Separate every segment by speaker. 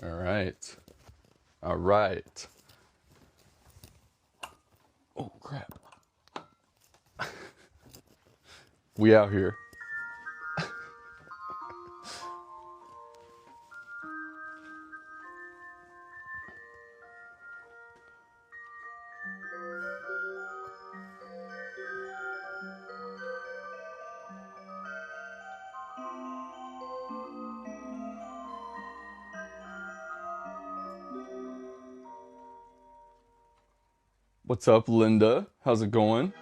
Speaker 1: All right. All right. Oh, crap. We out here. What's up, Linda? How's it going?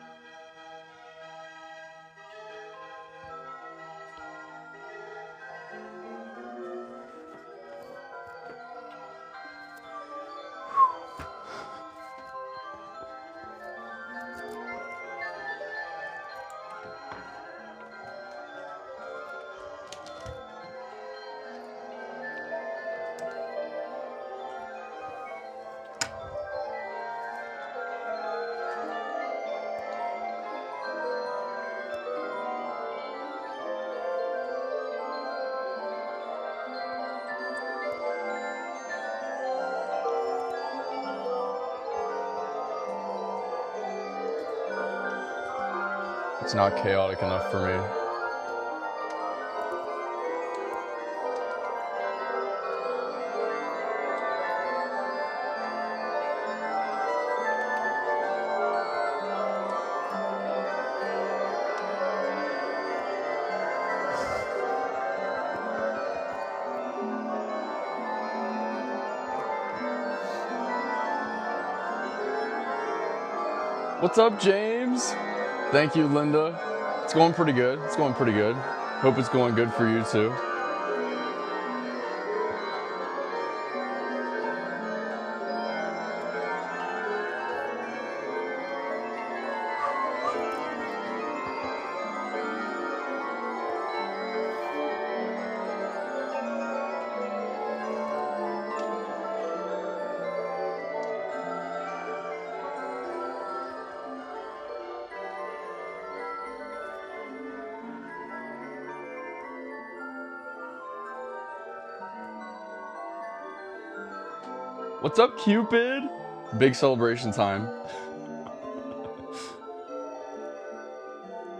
Speaker 1: It's not chaotic enough for me. What's up, James? Thank you, Linda. It's going pretty good. It's going pretty good. Hope it's going good for you too. What's up, Cupid? Big celebration time.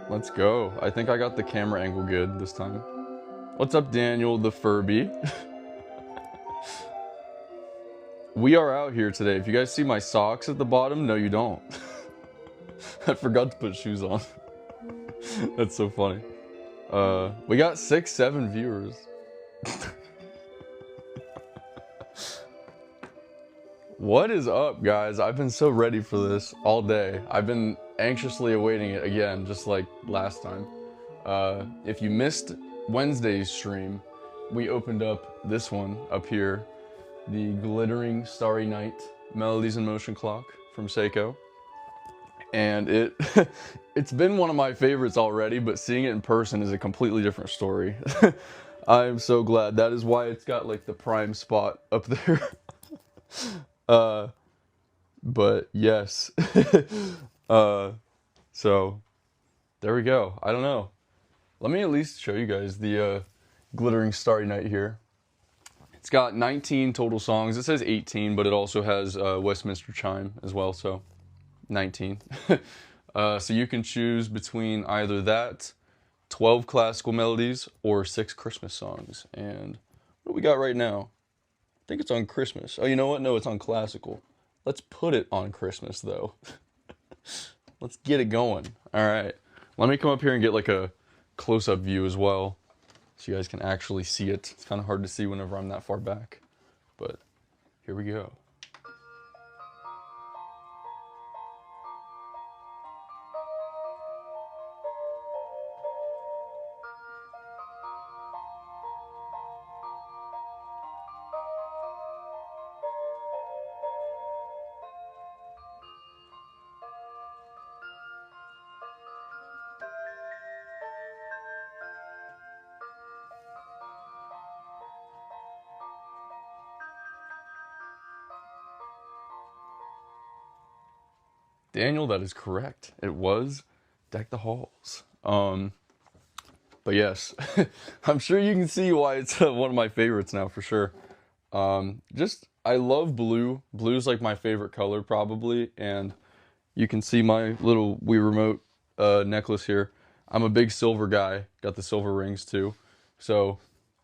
Speaker 1: Let's go. I think I got the camera angle good this time. What's up, Daniel the Furby? We are out here today. If you guys see my socks at the bottom, no you don't. I forgot to put shoes on. That's so funny. We got 6, 7 viewers. What is up, guys? I've been so ready for this all day. I've been anxiously awaiting it again, just like last time. If you missed Wednesday's stream, we opened up this one up here, the Glittering Starry Night Melodies in Motion Clock from Seiko. And it's been one of my favorites already, but seeing it in person is a completely different story. I am so glad. That is why it's got like the prime spot up there. But yes. So there we go. I don't know. Let me at least show you guys the Glittering Starry Night here. It's got 19 total songs. It says 18, but it also has Westminster Chime as well, so 19. So you can choose between either that, 12 classical melodies, or 6 Christmas songs. And what do we got right now? I think it's on Christmas. Oh, you know what? No, it's on classical. Let's put it on Christmas, though. Let's get it going. All right. Let me come up here and get like a close-up view as well, so you guys can actually see it. It's kind of hard to see whenever I'm that far back, but here we go. Daniel, that is correct. It was Deck the Halls. But yes, I'm sure you can see why it's one of my favorites now for sure. I love blue. Blue's like my favorite color probably, and you can see my little Wii remote necklace here. I'm a big silver guy. Got the silver rings too. So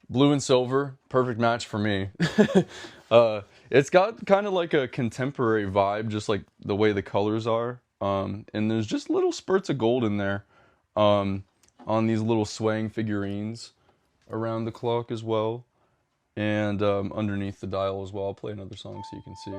Speaker 1: blue and silver, perfect match for me. It's got kind of like a contemporary vibe, just like the way the colors are. And there's just little spurts of gold in there um, on these little swaying figurines around the clock as well. And underneath the dial as well. I'll play another song so you can see.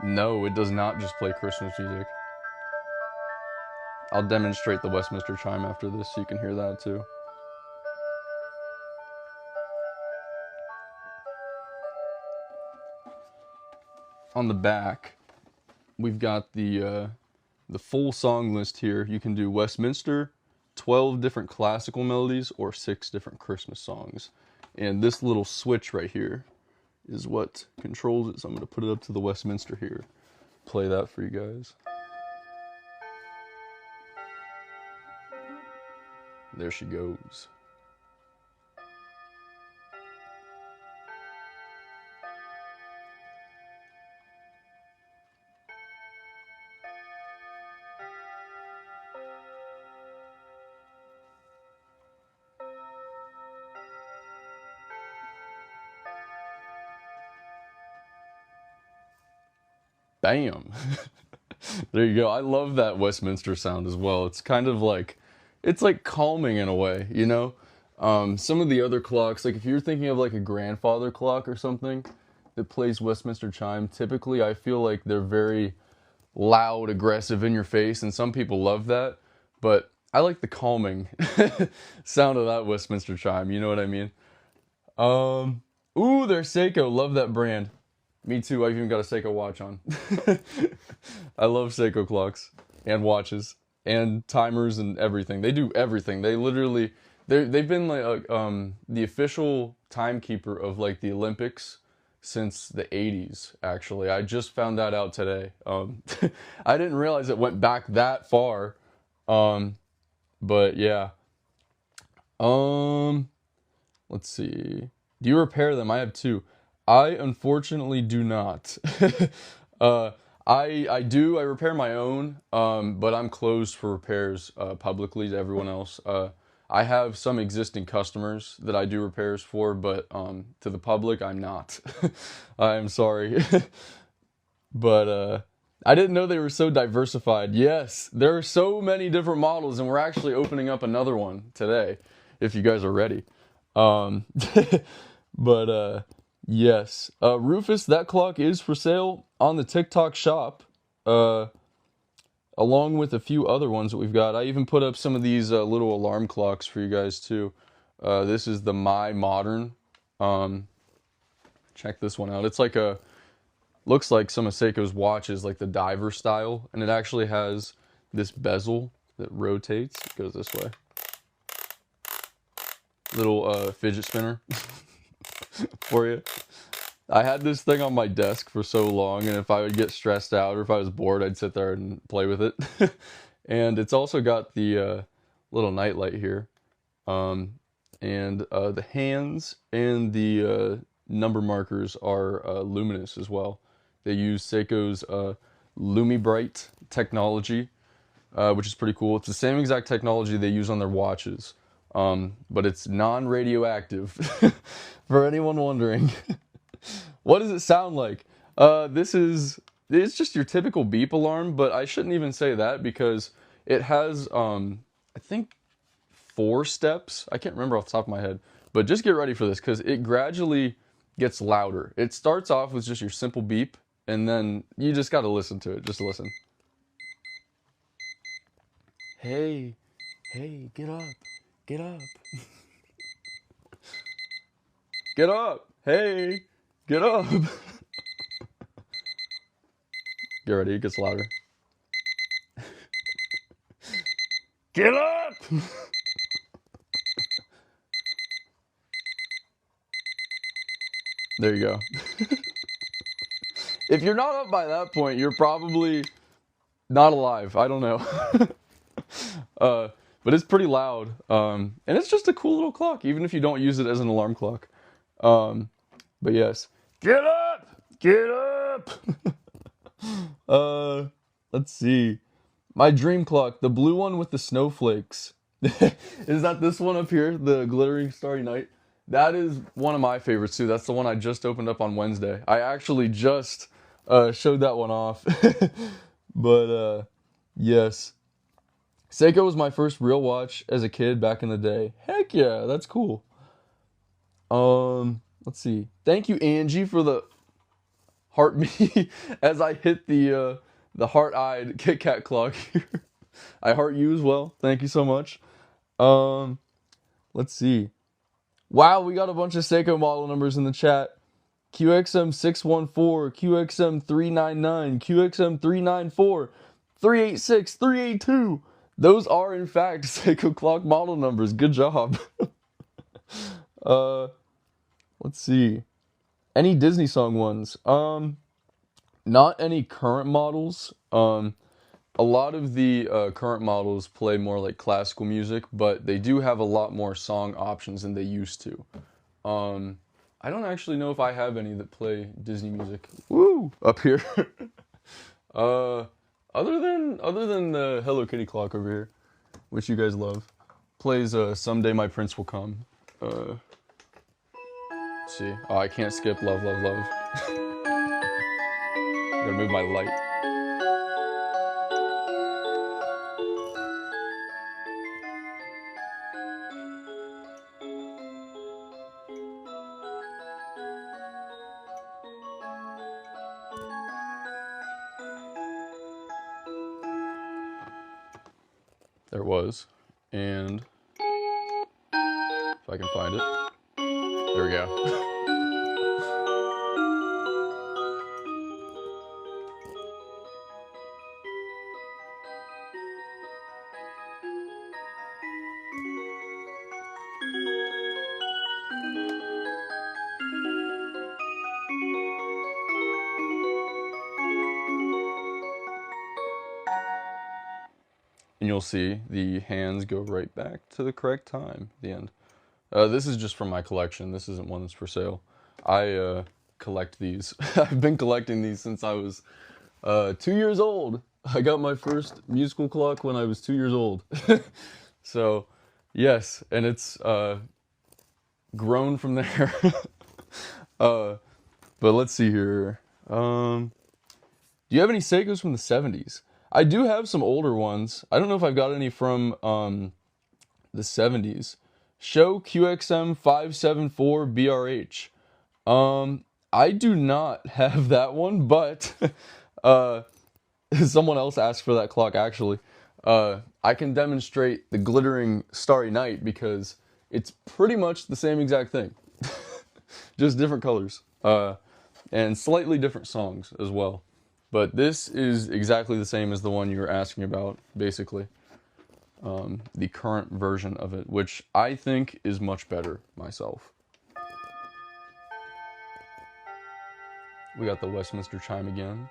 Speaker 1: No, it does not just play Christmas music. I'll demonstrate the Westminster chime after this so you can hear that too. On the back, we've got the full song list here. You can do Westminster, 12 different classical melodies, or 6 different Christmas songs. And this little switch right here is what controls it. So I'm going to put it up to the Westminster here. Play that for you guys. There she goes. Bam. There you go. I love that Westminster sound as well. It's kind of like, it's like calming in a way, you know? Some of the other clocks, like if you're thinking of like a grandfather clock or something that plays Westminster chime, typically I feel like they're very loud, aggressive, in your face, and some people love that. But I like the calming sound of that Westminster chime, you know what I mean? Ooh, there's Seiko. Love that brand. Me too. I've even got a Seiko watch on. I love Seiko clocks and watches and timers and everything. They do everything. They literally they've been like the official timekeeper of like the Olympics since the 80s actually. I just found that out today. I didn't realize it went back that far. But yeah. Um let's see. Do you repair them? I have 2. I unfortunately do not. uh, I do. I repair my own, but I'm closed for repairs publicly to everyone else. I have some existing customers that I do repairs for, but to the public, I'm not. I'm sorry. But I didn't know they were so diversified. Yes, there are so many different models, and we're actually opening up another one today, if you guys are ready. Um, but yes, Rufus, that clock is for sale on the TikTok shop, uh, along with a few other ones that we've got. I even put up some of these little alarm clocks for you guys too. This is the My Modern. Check this one out. It's like a looks like some of Seiko's watches, like the diver style, and it actually has this bezel that rotates. It goes this way. Little fidget spinner for you. I had this thing on my desk for so long, and if I would get stressed out or if I was bored, I'd sit there and play with it. And it's also got the little nightlight here. And the hands and the number markers are luminous as well. They use Seiko's LumiBright technology, which is pretty cool. It's the same exact technology they use on their watches, but it's non-radioactive. For anyone wondering, what does it sound like? It's just your typical beep alarm, but I shouldn't even say that because it has, I think, 4 steps. I can't remember off the top of my head, but just get ready for this because it gradually gets louder. It starts off with just your simple beep, and then you just got to listen to it. Just listen. Hey, hey, get up, get up. Get up, hey, get up. Get ready, it gets louder. Get up! There you go. If you're not up by that point, you're probably not alive. I don't know. But it's pretty loud. And it's just a cool little clock, even if you don't use it as an alarm clock. But yes. Get up! Get up! Let's see. My dream clock, the blue one with the snowflakes. Is that this one up here, the glittering starry night? That is one of my favorites too. That's the one I just opened up on Wednesday. I actually just showed that one off. But yes. Seiko was my first real watch as a kid back in the day. Heck yeah, that's cool. Let's see. Thank you, Angie, for the heart me as I hit the heart-eyed Kit Kat clock here. I heart you as well. Thank you so much. Let's see. Wow, we got a bunch of Seiko model numbers in the chat. QXM614, QXM399, QXM394, 386, 382. Those are in fact Seiko clock model numbers. Good job. Let's see. Any Disney song ones? Not any current models. A lot of the current models play more like classical music, but they do have a lot more song options than they used to. I don't actually know if I have any that play Disney music. Woo! Up here. Other than the Hello Kitty clock over here, which you guys love, plays "Someday My Prince Will Come." Let's see. Oh, I can't skip "Love, Love, Love." I'm gonna move my light. There was, and if I can find it, there we go. And you'll see the hands go right back to the correct time at the end. This is just from my collection. This isn't one that's for sale. I collect these. I've been collecting these since I was 2 years old. I got my first musical clock when I was 2 years old. So, yes, and it's grown from there. But let's see here. Do you have any Seikos from the 70s? I do have some older ones. I don't know if I've got any from the 70s. Show QXM574BRH. I do not have that one, but someone else asked for that clock actually. I can demonstrate the glittering starry night because it's pretty much the same exact thing. Just different colors. And slightly different songs as well. But this is exactly the same as the one you were asking about, basically. The current version of it, which I think is much better myself. We got the Westminster chime again.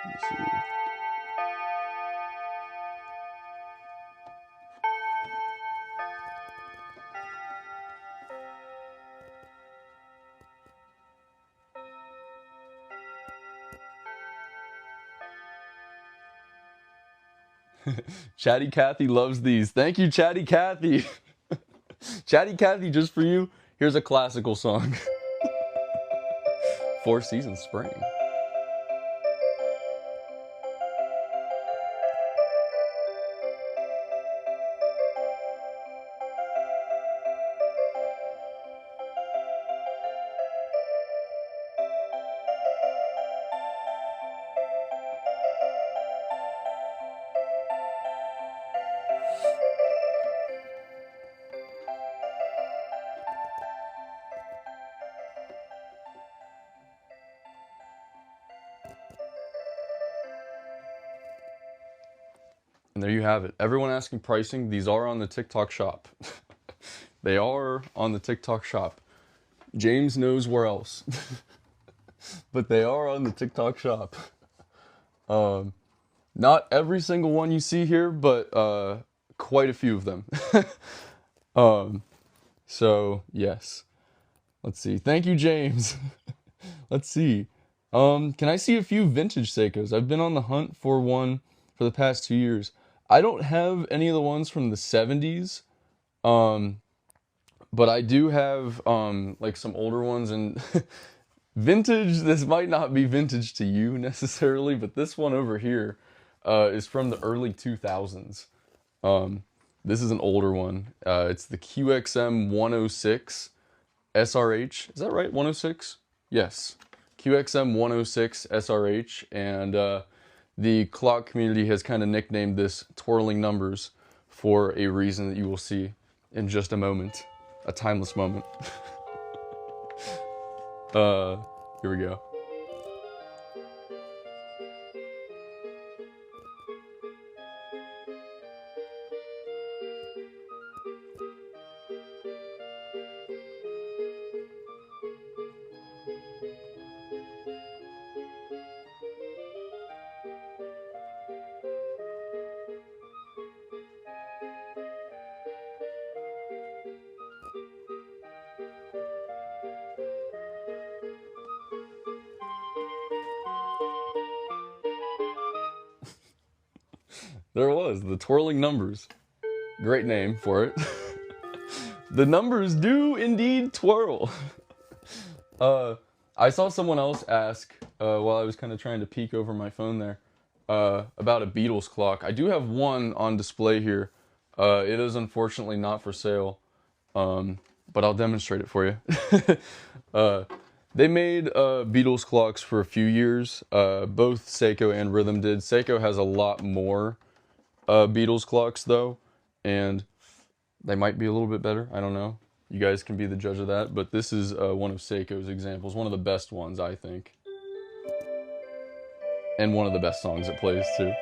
Speaker 1: Let's see. Chatty Cathy loves these. Thank you, Chatty Cathy. Chatty Cathy, just for you, here's a classical song. Four Seasons Spring. And there you have it. Everyone asking pricing, these are on the TikTok shop. They are on the TikTok shop. James knows where else. But they are on the TikTok shop. Not every single one you see here, but quite a few of them. So yes. Let's see. Thank you, James. Let's see. Can I see a few vintage Seikos? I've been on the hunt for one for the past 2 years. I don't have any of the ones from the 70s. But I do have like some older ones, and vintage, this might not be vintage to you necessarily, but this one over here is from the early 2000s. This is an older one. It's the QXM106 SRH. Is that right? 106? Yes. QXM106 SRH, and the clock community has kind of nicknamed this twirling numbers for a reason that you will see in just a moment. A timeless moment. Here we go. There it was, the twirling numbers. Great name for it. The numbers do indeed twirl. I saw someone else ask while I was kind of trying to peek over my phone there about a Beatles clock. I do have one on display here. It is unfortunately not for sale, but I'll demonstrate it for you. They made Beatles clocks for a few years. Both Seiko and Rhythm did. Seiko has a lot more Beatles clocks though, and they might be a little bit better. I don't know. You guys can be the judge of that, but this is one of Seiko's examples, one of the best ones, I think. And one of the best songs it plays, too.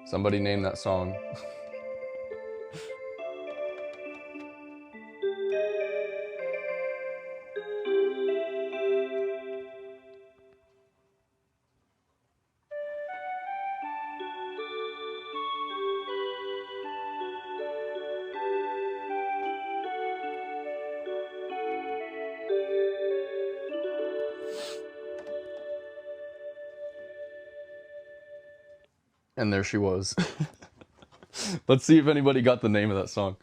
Speaker 1: Somebody name that song. And there she was. Let's see if anybody got the name of that song.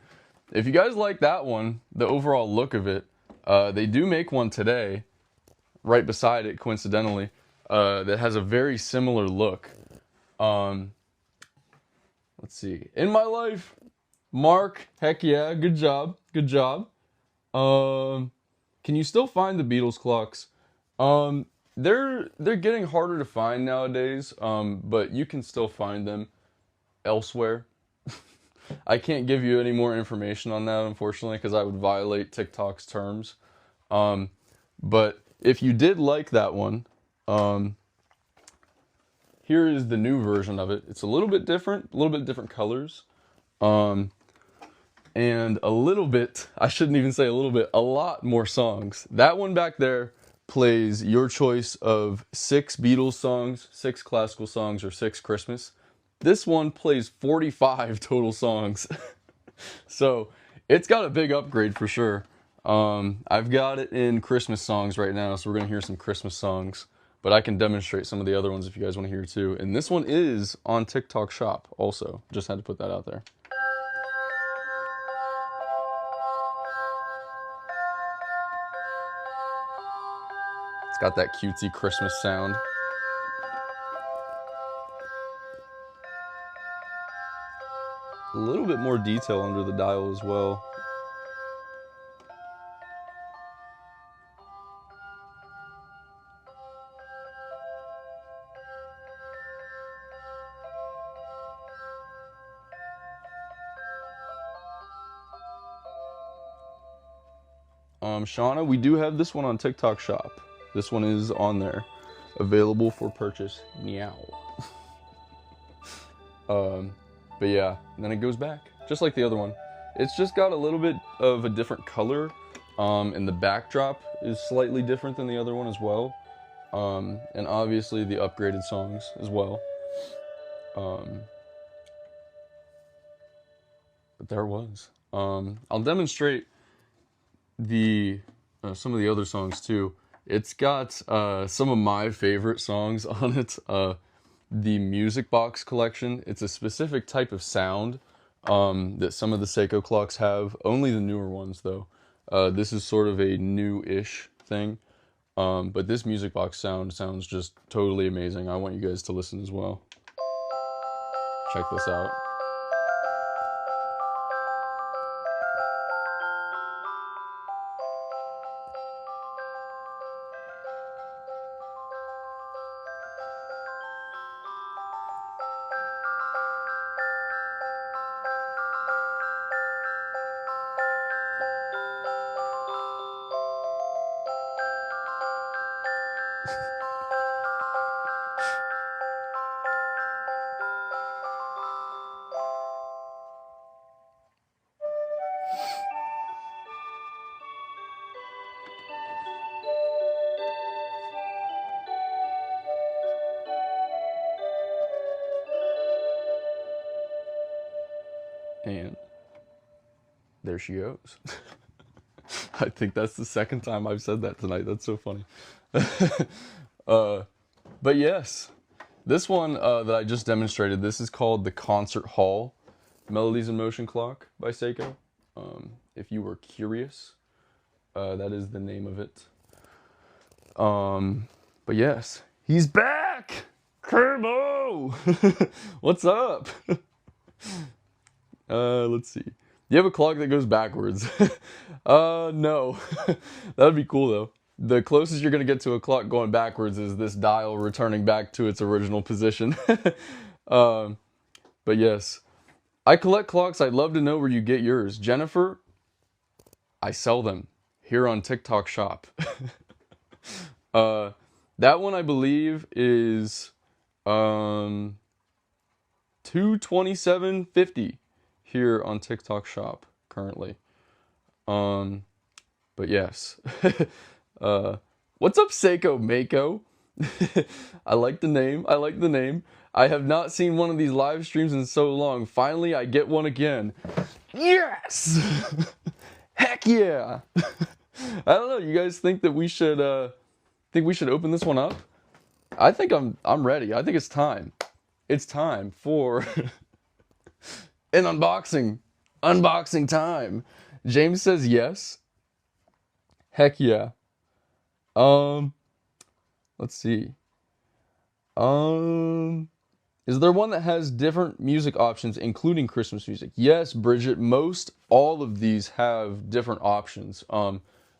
Speaker 1: If you guys like that one, the overall look of it, they do make one today, right beside it, coincidentally, that has a very similar look. Let's see. In My Life, Mark, heck yeah, good job, good job. Can you still find the Beatles clocks? They're getting harder to find nowadays, but you can still find them elsewhere. I can't give you any more information on that, unfortunately, because I would violate TikTok's terms. But if you did like that one, here is the new version of it. It's a little bit different colors. And a little bit, I shouldn't even say a little bit, a lot more songs. That one back there plays your choice of 6 Beatles songs, 6 classical songs, or 6 Christmas. This one plays 45 total songs. So it's got a big upgrade for sure. I've got it in Christmas songs right now, so we're going to hear some Christmas songs. But I can demonstrate some of the other ones if you guys want to hear too. And this one is on TikTok Shop also. Just had to put that out there. It's got that cutesy Christmas sound. A little bit more detail under the dial as well. Shauna, we do have this one on TikTok Shop. This one is on there, available for purchase. Meow. But yeah, and then it goes back, just like the other one. It's just got a little bit of a different color, and the backdrop is slightly different than the other one as well. And obviously the upgraded songs as well. But there it was. I'll demonstrate the some of the other songs too. It's got some of my favorite songs on it. The Music Box collection. It's a specific type of sound that some of the Seiko clocks have. Only the newer ones though. This is sort of a new-ish thing. But this Music Box sound sounds just totally amazing. I want you guys to listen as well. Check this out. And there she goes. I think that's the second time I've said that tonight. That's so funny. But yes, this one that I just demonstrated, this is called the Concert Hall Melodies in Motion Clock by Seiko. If you were curious, that is the name of it. But yes, he's back! Kerbo! What's up? Let's see. Do you have a clock that goes backwards? No. That would be cool though. The closest you're gonna get to a clock going backwards is this dial returning back to its original position. But yes. I collect clocks. I'd love to know where you get yours. Jennifer, I sell them here on TikTok Shop. That one I believe is $227.50 here on TikTok Shop currently. But yes. What's up, Seiko Mako? I like the name. I like the name. I have not seen one of these live streams in so long. Finally, I get one again. Yes! Heck yeah! I don't know. You guys think that we should open this one up? I think I'm ready. I think it's time. It's time for an unboxing. Unboxing time. James says yes. Heck yeah. Let's see. Is there one that has different music options, including Christmas music? Yes, Bridget. Most all of these have different options.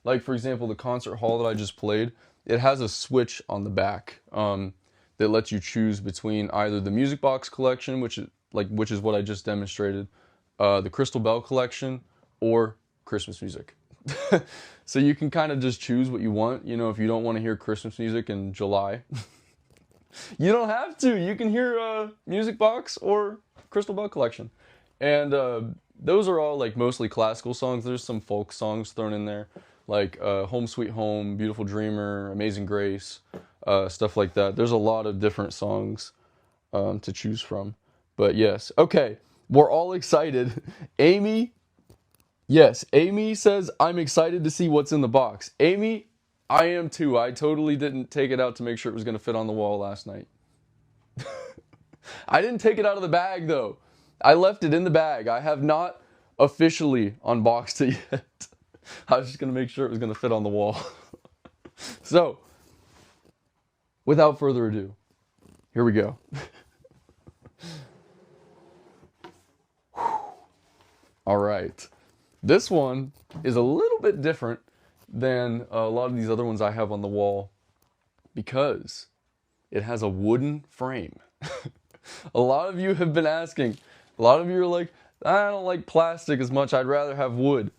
Speaker 1: Like for example, the concert hall that I just played, it has a switch on the back that lets you choose between either the Music Box collection, which is what I just demonstrated, the Crystal Bell collection, or Christmas music. So you can kind of just choose what you want. You know, if you don't want to hear Christmas music in July, you don't have to. You can hear Music Box or Crystal Bell collection. And those are all like mostly classical songs. There's some folk songs thrown in there, like Home Sweet Home, Beautiful Dreamer, Amazing Grace, stuff like that. There's a lot of different songs to choose from. But yes, okay, we're all excited. Amy, yes, Amy says, I'm excited to see what's in the box. Amy, I am too. I totally didn't take it out to make sure it was going to fit on the wall last night. I didn't take it out of the bag though. I left it in the bag. I have not officially unboxed it yet. I was just going to make sure it was going to fit on the wall. So, without further ado, here we go. All right. This one is a little bit different than a lot of these other ones I have on the wall because it has a wooden frame. A lot of you have been asking. A lot of you are like, I don't like plastic as much. I'd rather have wood.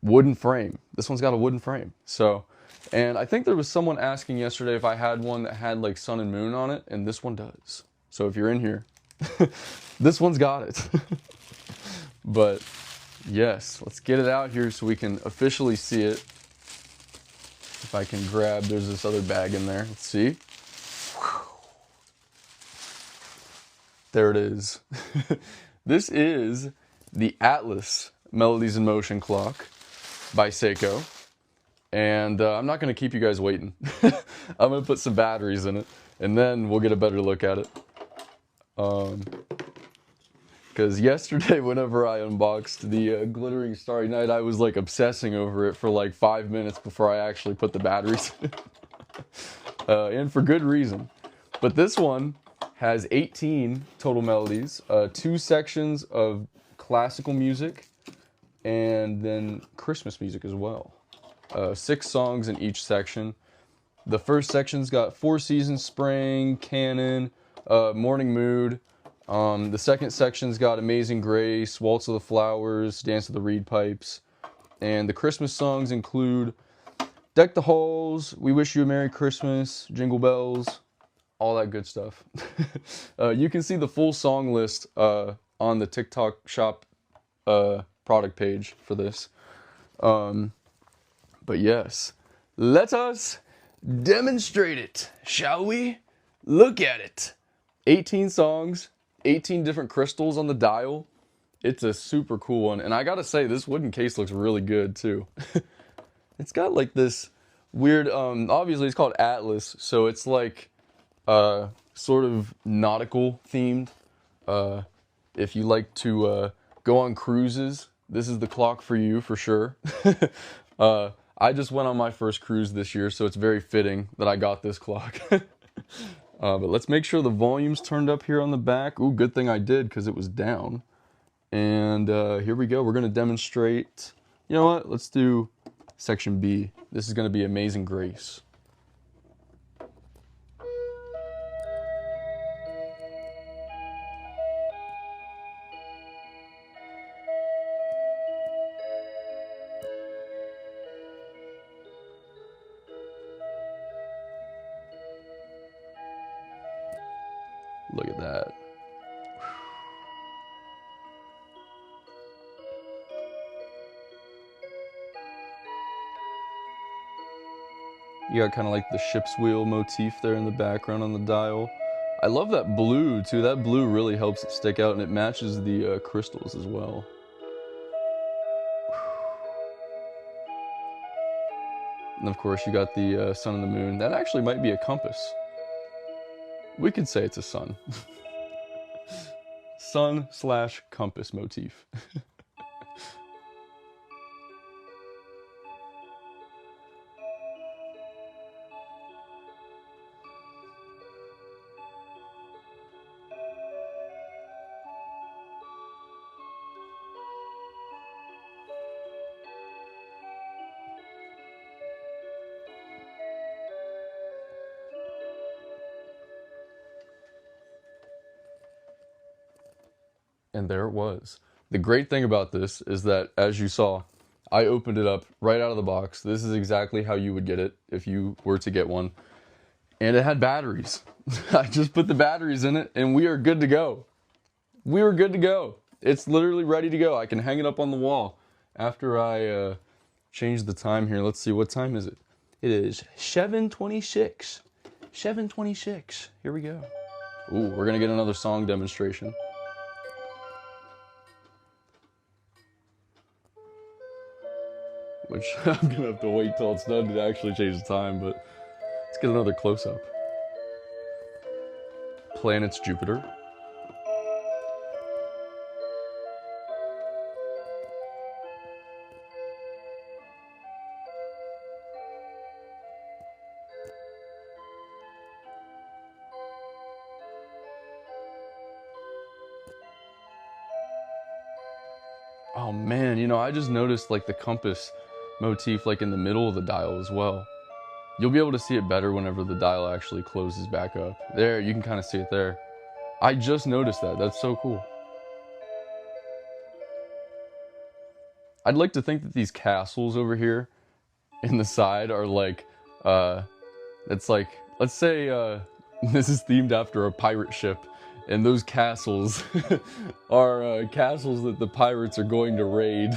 Speaker 1: wooden frame. This one's got a wooden frame. So, and I think there was someone asking yesterday if I had one that had like sun and moon on it, and this one does. So if you're in here, this one's got it. But yes, let's get it out here so we can officially see it. If I can grab, there's this other bag in there. Let's see. There it is. This is the Atlas Melodies in Motion clock by Seiko. And I'm not going to keep you guys waiting. I'm going to put some batteries in it, and then we'll get a better look at it. Because yesterday, whenever I unboxed the Glittering Starry Night, I was like obsessing over it for like 5 minutes before I actually put the batteries in. And for good reason. But this one has 18 total melodies, 2 sections of classical music, and then Christmas music as well. 6 songs in each section. The first section's got Four Seasons, Spring, Canon, Morning Mood. The second section's got Amazing Grace, Waltz of the Flowers, Dance of the Reed Pipes. And the Christmas songs include Deck the Halls, We Wish You a Merry Christmas, Jingle Bells, all that good stuff. You can see the full song list on the TikTok shop product page for this. But yes, let us demonstrate it, shall we? Look at it. 18 songs, 18 different crystals on the dial. It's a super cool one. And I gotta say, this wooden case looks really good too. It's got like this weird, obviously it's called Atlas, so it's like sort of nautical themed. If you like to go on cruises, this is the clock for you for sure. I just went on my first cruise this year, so it's very fitting that I got this clock. But let's make sure the volume's turned up here on the back. Ooh, good thing I did, because it was down. And here we go. We're going to demonstrate. You know what? Let's do section B. This is going to be Amazing Grace. Look at that. You got kind of like the ship's wheel motif there in the background on the dial. I love that blue too. That blue really helps it stick out, and it matches the crystals as well. And of course you got the sun and the moon. That actually might be a compass. We could say it's a sun. Sun/compass motif. And there it was. The great thing about this is that, as you saw, I opened it up right out of the box. This is exactly how you would get it if you were to get one. And it had batteries. I just put the batteries in it, and we are good to go. We were good to go. It's literally ready to go. I can hang it up on the wall. After I change the time here, let's see, what time is it? It is 7:26. 7:26. Here we go. Ooh, we're going to get another song demonstration. Which I'm going to have to wait till it's done to actually change the time, but let's get another close-up. Planets Jupiter. Oh man, you know, I just noticed like the compass motif like in the middle of the dial as well. You'll be able to see it better whenever the dial actually closes back up. There, you can kind of see it there. I just noticed that. That's so cool. I'd like to think that these castles over here in the side are like, it's like, let's say this is themed after a pirate ship, and those castles are castles that the pirates are going to raid.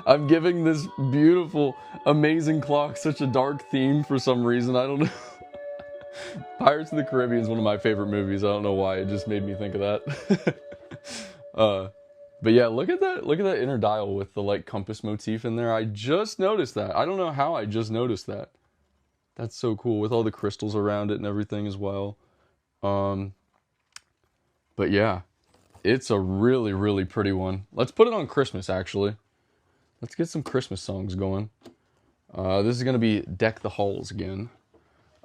Speaker 1: I'm giving this beautiful, amazing clock such a dark theme for some reason. I don't know. Pirates of the Caribbean is one of my favorite movies. I don't know why. It just made me think of that. But yeah, look at that. Look at that inner dial with the like compass motif in there. I just noticed that. I don't know how I just noticed that. That's so cool with all the crystals around it and everything as well. But yeah, it's a really, really pretty one. Let's put it on Christmas, actually. Let's get some Christmas songs going. This is going to be Deck the Halls again.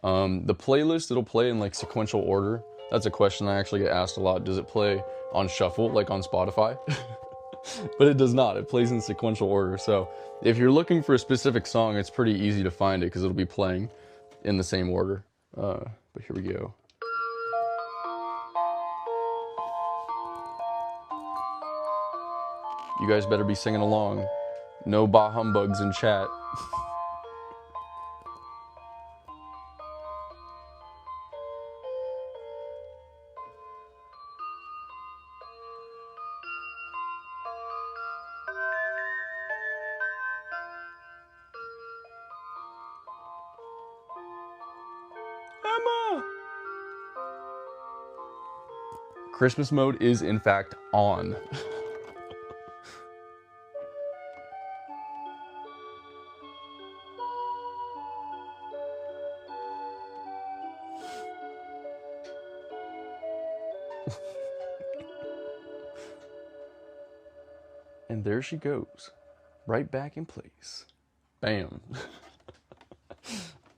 Speaker 1: The playlist, it'll play in like sequential order. That's a question I actually get asked a lot. Does it play on shuffle, like on Spotify? But it does not. It plays in sequential order. So if you're looking for a specific song, it's pretty easy to find it because it'll be playing in the same order. But here we go. You guys better be singing along. No bah humbugs in chat. Emma! Christmas mode is in fact on. And there she goes, right back in place. Bam.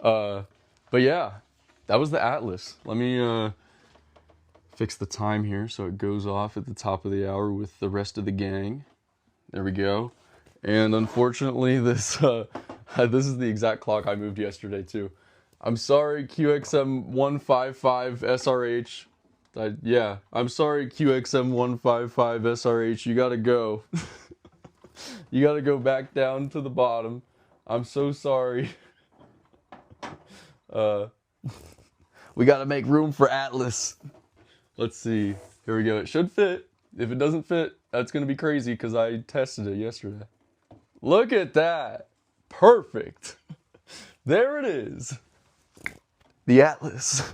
Speaker 1: But yeah, that was the Atlas. Let me fix the time here so it goes off at the top of the hour with the rest of the gang. There we go. And unfortunately, this this is the exact clock I moved yesterday too. I'm sorry, QXM155SRH. Yeah, I'm sorry, QXM155SRH. You gotta go. You gotta go back down to the bottom. I'm so sorry. We gotta make room for Atlas. Let's see. Here we go. It should fit. If it doesn't fit, that's gonna be crazy because I tested it yesterday. Look at that. Perfect. There it is. The Atlas.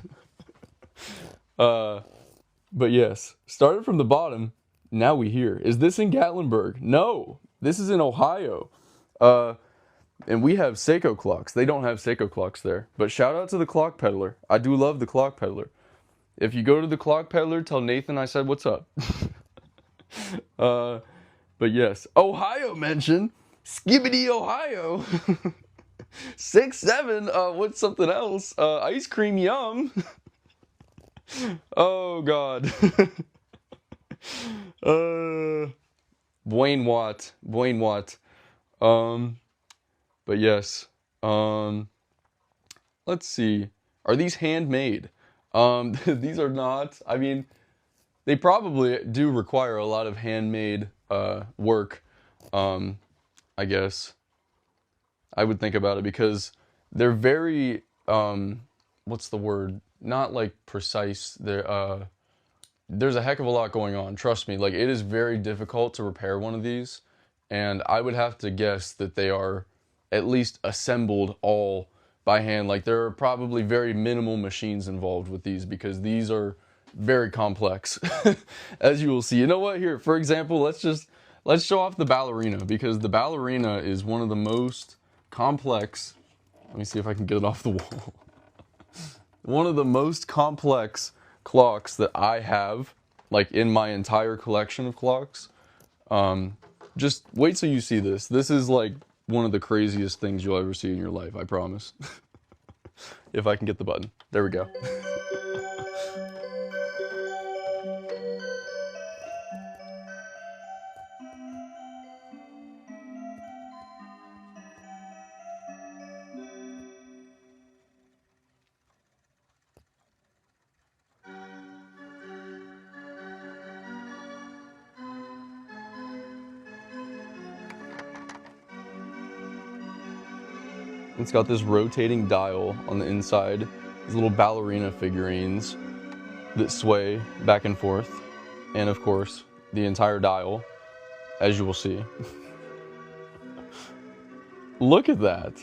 Speaker 1: But yes, started from the bottom. Now we here. Is this in Gatlinburg? No, this is in Ohio. And we have Seiko clocks. They don't have Seiko clocks there. But shout out to the Clock Peddler. I do love the Clock Peddler. If you go to the Clock Peddler, tell Nathan I said what's up. But yes, Ohio mention. Skibbity Ohio. 6'7". What's something else? Ice cream yum. Oh God. Wayne Watt. But yes. Let's see. Are these handmade? These are not. I mean, they probably do require a lot of handmade work. I guess I would think about it because they're very what's the word? Not like precise. There's a heck of a lot going on. Trust me. Like it is very difficult to repair one of these, and I would have to guess that they are at least assembled all by hand. Like there are probably very minimal machines involved with these because these are very complex, as you will see. You know what? Here, for example, let's show off the ballerina because the ballerina is one of the most complex. Let me see if I can get it off the wall. One of the most complex clocks that I have, like in my entire collection of clocks. Just wait till you see this. This is like one of the craziest things you'll ever see in your life, I promise. If I can get the button. There we go. It's got this rotating dial on the inside, these little ballerina figurines that sway back and forth, and of course, the entire dial, as you will see. Look at that.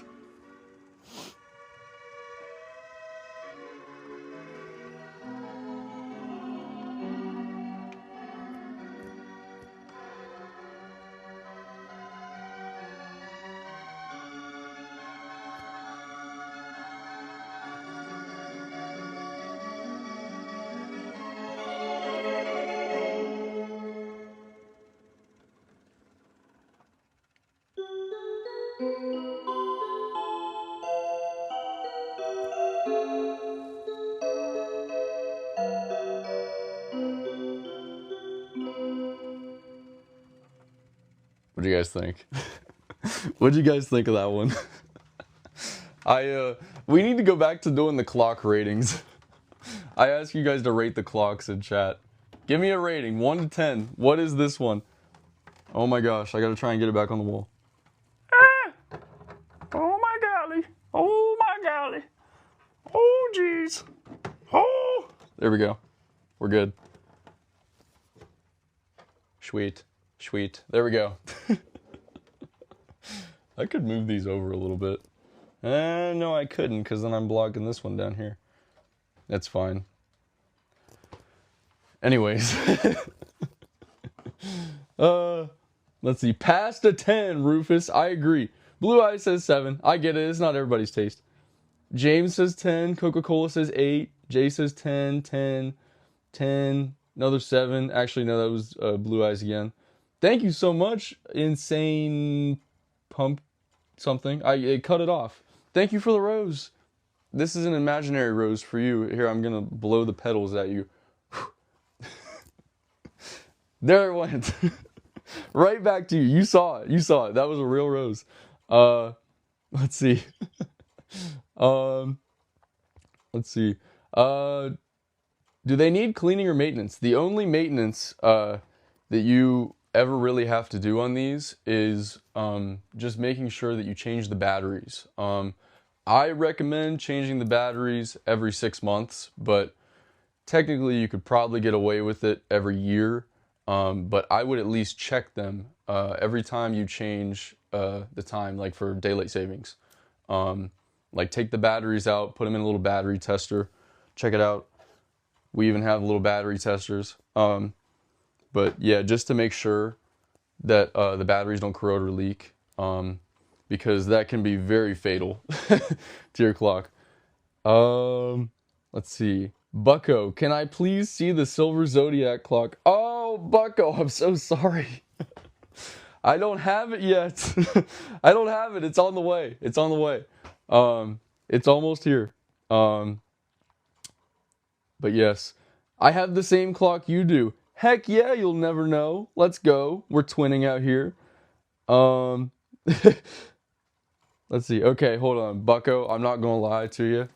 Speaker 1: What do you guys think? What do you guys think of that one? We need to go back to doing the clock ratings. I ask you guys to rate the clocks in chat. Give me a rating, 1 to 10. What is this one? Oh my gosh, I gotta try and get it back on the wall. Ah! Oh my golly. Oh my golly. Oh jeez. Oh! There we go. We're good. Sweet. Sweet. There we go. I could move these over a little bit. No, I couldn't, because then I'm blocking this one down here. That's fine. Anyways. Let's see. Past a 10, Rufus. I agree. Blue Eye says 7. I get it. It's not everybody's taste. James says 10. Coca-Cola says 8. Jay says 10, 10, 10. Another 7. Actually, no, that was Blue Eyes again. Thank you so much, Insane Pump something. I cut it off. Thank you for the rose. This is an imaginary rose for you. Here, I'm going to blow the petals at you. There it went. Right back to you. You saw it. You saw it. That was a real rose. Let's see. Let's see. Do they need cleaning or maintenance? The only maintenance that you ever really have to do on these is just making sure that you change the batteries. I recommend changing the batteries every 6 months, but technically you could probably get away with it every year. But I would at least check them every time you change the time, like for daylight savings. Like take the batteries out, put them in a little battery tester, check it out. We even have little battery testers. But yeah, just to make sure that the batteries don't corrode or leak, because that can be very fatal to your clock. Let's see. Bucko, can I please see the silver Zodiac clock? Oh, Bucko, I'm so sorry. I don't have it yet. I don't have it. It's on the way. It's on the way. It's almost here. But yes, I have the same clock you do. Heck yeah, you'll never know. Let's go. We're twinning out here. Let's see. Okay, hold on. Bucko, I'm not gonna lie to you.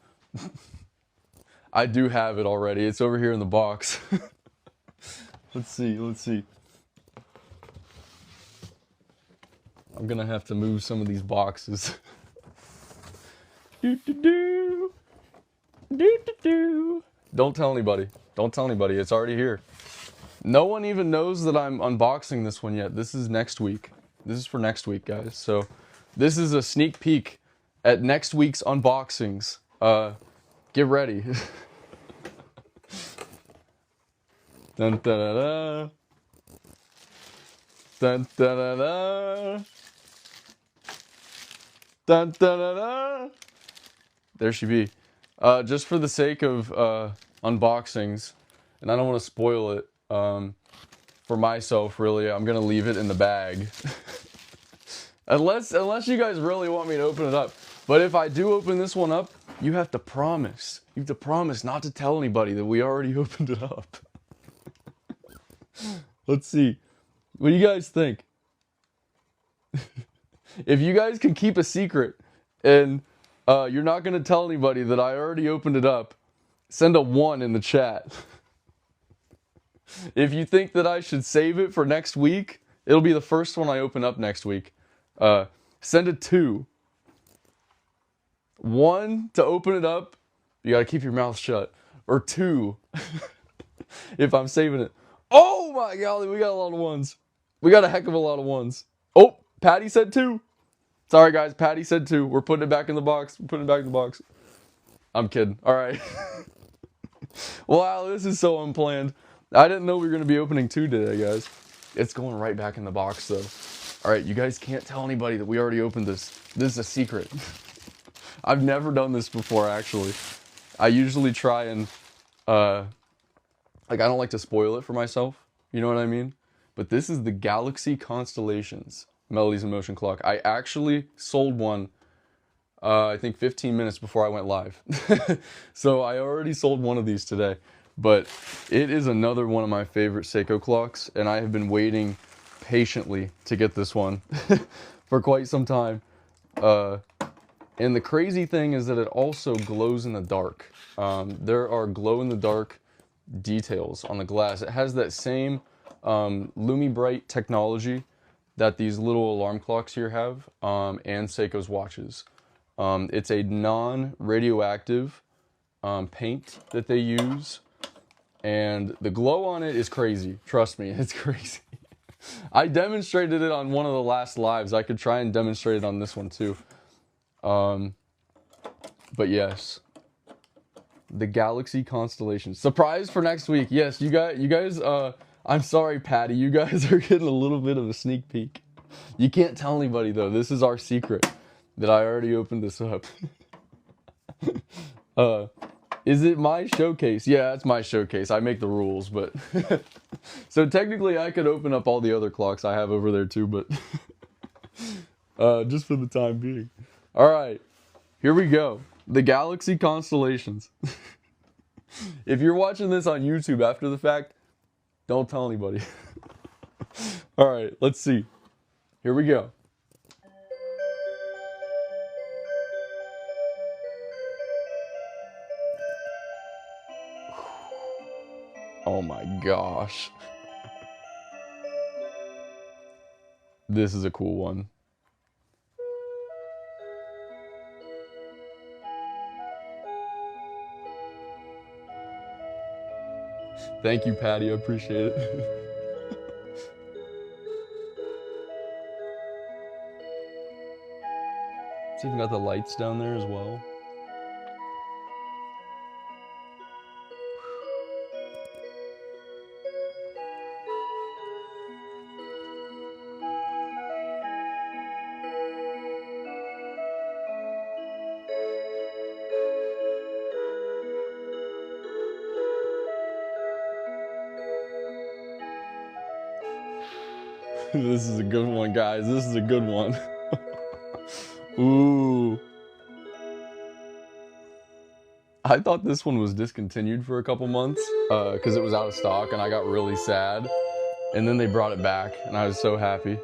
Speaker 1: I do have it already. It's over here in the box. Let's see. Let's see. I'm gonna have to move some of these boxes. Do-do-do. Do-do-do. Don't tell anybody. Don't tell anybody. It's already here. No one even knows that I'm unboxing this one yet. This is next week. This is for next week, guys. So this is a sneak peek at next week's unboxings. Get ready. Dun, da, da, da. Dun, da, da, da. Dun, da, da, da. There she be. Just for the sake of unboxings, and I don't want to spoil it for myself, really, I'm gonna leave it in the bag. unless you guys really want me to open it up. But if I do open this one up, you have to promise. You have to promise not to tell anybody that we already opened it up. Let's see. What do you guys think? If you guys can keep a secret and you're not going to tell anybody that I already opened it up, send a 1 in the chat. If you think that I should save it for next week, it'll be the first one I open up next week. Send a 2. 1, to open it up, you gotta keep your mouth shut. Or 2, if I'm saving it. Oh my golly, we got a lot of 1s. We got a heck of a lot of 1s. Oh, Patty said 2. Sorry guys, Patty said 2. We're putting it back in the box. We're putting it back in the box. I'm kidding. All right. Wow, this is so unplanned. I didn't know we were going to be opening 2 today, guys. It's going right back in the box, though. All right, you guys can't tell anybody that we already opened this. This is a secret. I've never done this before, actually. I usually try and, like, I don't like to spoil it for myself. You know what I mean? But this is the Galaxy Constellations Melodies in Motion clock. I actually sold one, I think 15 minutes before I went live. So I already sold one of these today. But it is another one of my favorite Seiko clocks, and I have been waiting patiently to get this one for quite some time. And the crazy thing is that it also glows in the dark. There are glow-in-the-dark details on the glass. It has that same LumiBright technology that these little alarm clocks here have, and Seiko's watches. It's a non-radioactive paint that they use, and the glow on it is crazy. Trust me, it's crazy. I demonstrated it on one of the last lives. I could try and demonstrate it on this one too. But yes, the Galaxy Constellations. Surprise for next week. Yes, you guys, I'm sorry, Patty. You guys are getting a little bit of a sneak peek. You can't tell anybody though. This is our secret that I already opened this up. Is it my showcase? Yeah, it's my showcase. I make the rules, but so technically I could open up all the other clocks I have over there too, but just for the time being. All right, here we go. The Galaxy Constellations. If you're watching this on YouTube after the fact, don't tell anybody. All right, let's see. Here we go. Oh my gosh. This is a cool one. Thank you, Patty. I appreciate it. It's even got the lights down there as well. This is a good one, guys. This is a good one. Ooh. I thought this one was discontinued for a couple months because it was out of stock, and I got really sad. And then they brought it back, and I was so happy.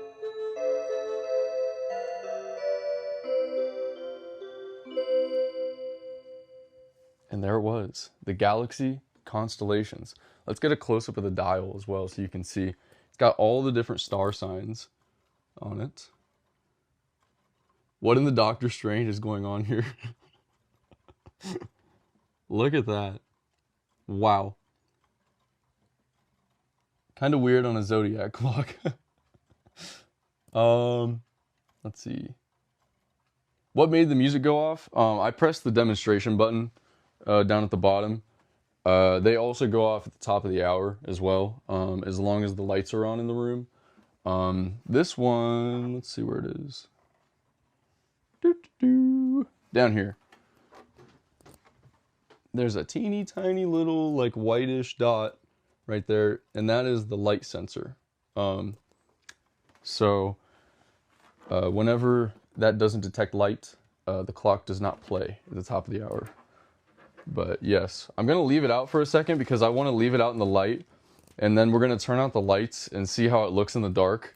Speaker 1: And there it was, the Galaxy Constellations. Let's get a close-up of the dial as well so you can see. It's got all the different star signs on it. What in the Doctor Strange is going on here? Look at that. Wow. Kind of weird on a Zodiac clock. Let's see. What made the music go off? I pressed the demonstration button down at the bottom. They also go off at the top of the hour as well, as long as the lights are on in the room. This one, let's see where it is. Down here. There's a teeny tiny little like whitish dot right there, and that is the light sensor. Whenever that doesn't detect light, the clock does not play at the top of the hour. But yes, I'm going to leave it out for a second because I want to leave it out in the light, and then we're going to turn out the lights and see how it looks in the dark.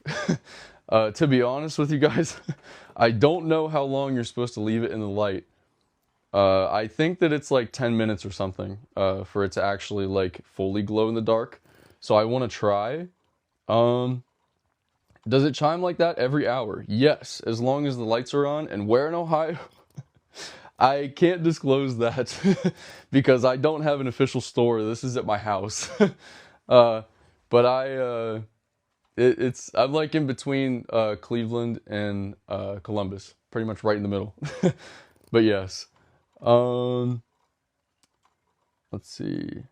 Speaker 1: To be honest with you guys, I don't know how long you're supposed to leave it in the light. I think that it's like 10 minutes or something for it to actually like fully glow in the dark. So I want to try. Does it chime like that every hour? Yes, as long as the lights are on. And where in Ohio? I can't disclose that because I don't have an official store. This is at my house. uh, but it's I'm like in between Cleveland and Columbus, pretty much right in the middle. But yes, um, let's see.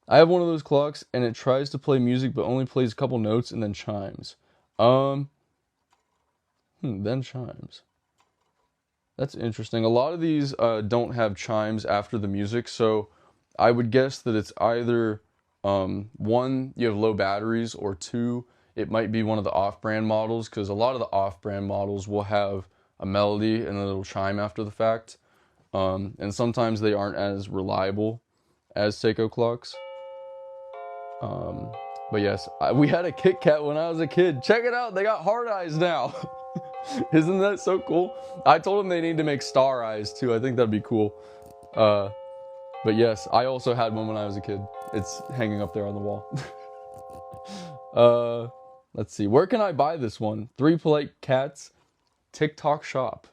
Speaker 1: I have one of those clocks, and it tries to play music, but only plays a couple notes and then chimes. Um, then chimes. That's interesting. A lot of these don't have chimes after the music, so I would guess that it's either one, you have low batteries, or two, it might be one of the off-brand models, because a lot of the off-brand models will have a melody and then it'll chime after the fact. And sometimes they aren't as reliable as Seiko clocks. But yes, we had a Kit Kat when I was a kid. Check it out, they got hard eyes now. Isn't that so cool? I told them they need to make star eyes too. I think that'd be cool. But yes, I also had one when I was a kid. It's hanging up there on the wall. Let's see. Where can I buy this one? Three Polite Cats, TikTok shop.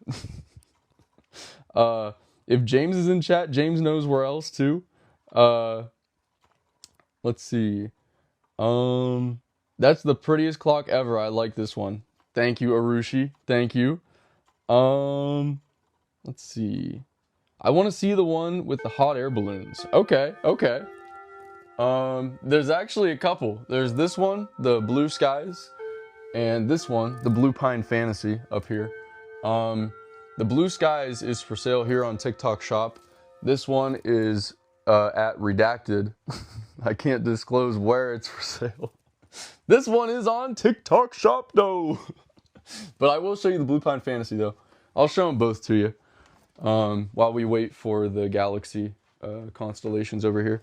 Speaker 1: If James is in chat, James knows where else too. Let's see. That's the prettiest clock ever. I like this one. Thank you, Arushi. Thank you. Let's see. I want to see the one with the hot air balloons. Okay, okay. There's actually a couple. There's this one, the Blue Skies, and this one, the Blue Pine Fantasy up here. The Blue Skies is for sale here on TikTok Shop. This one is at Redacted. I can't disclose where it's for sale. This one is on TikTok Shop though. But I will show you the Blue Pine Fantasy though. I'll show them both to you while we wait for the galaxy constellations over here.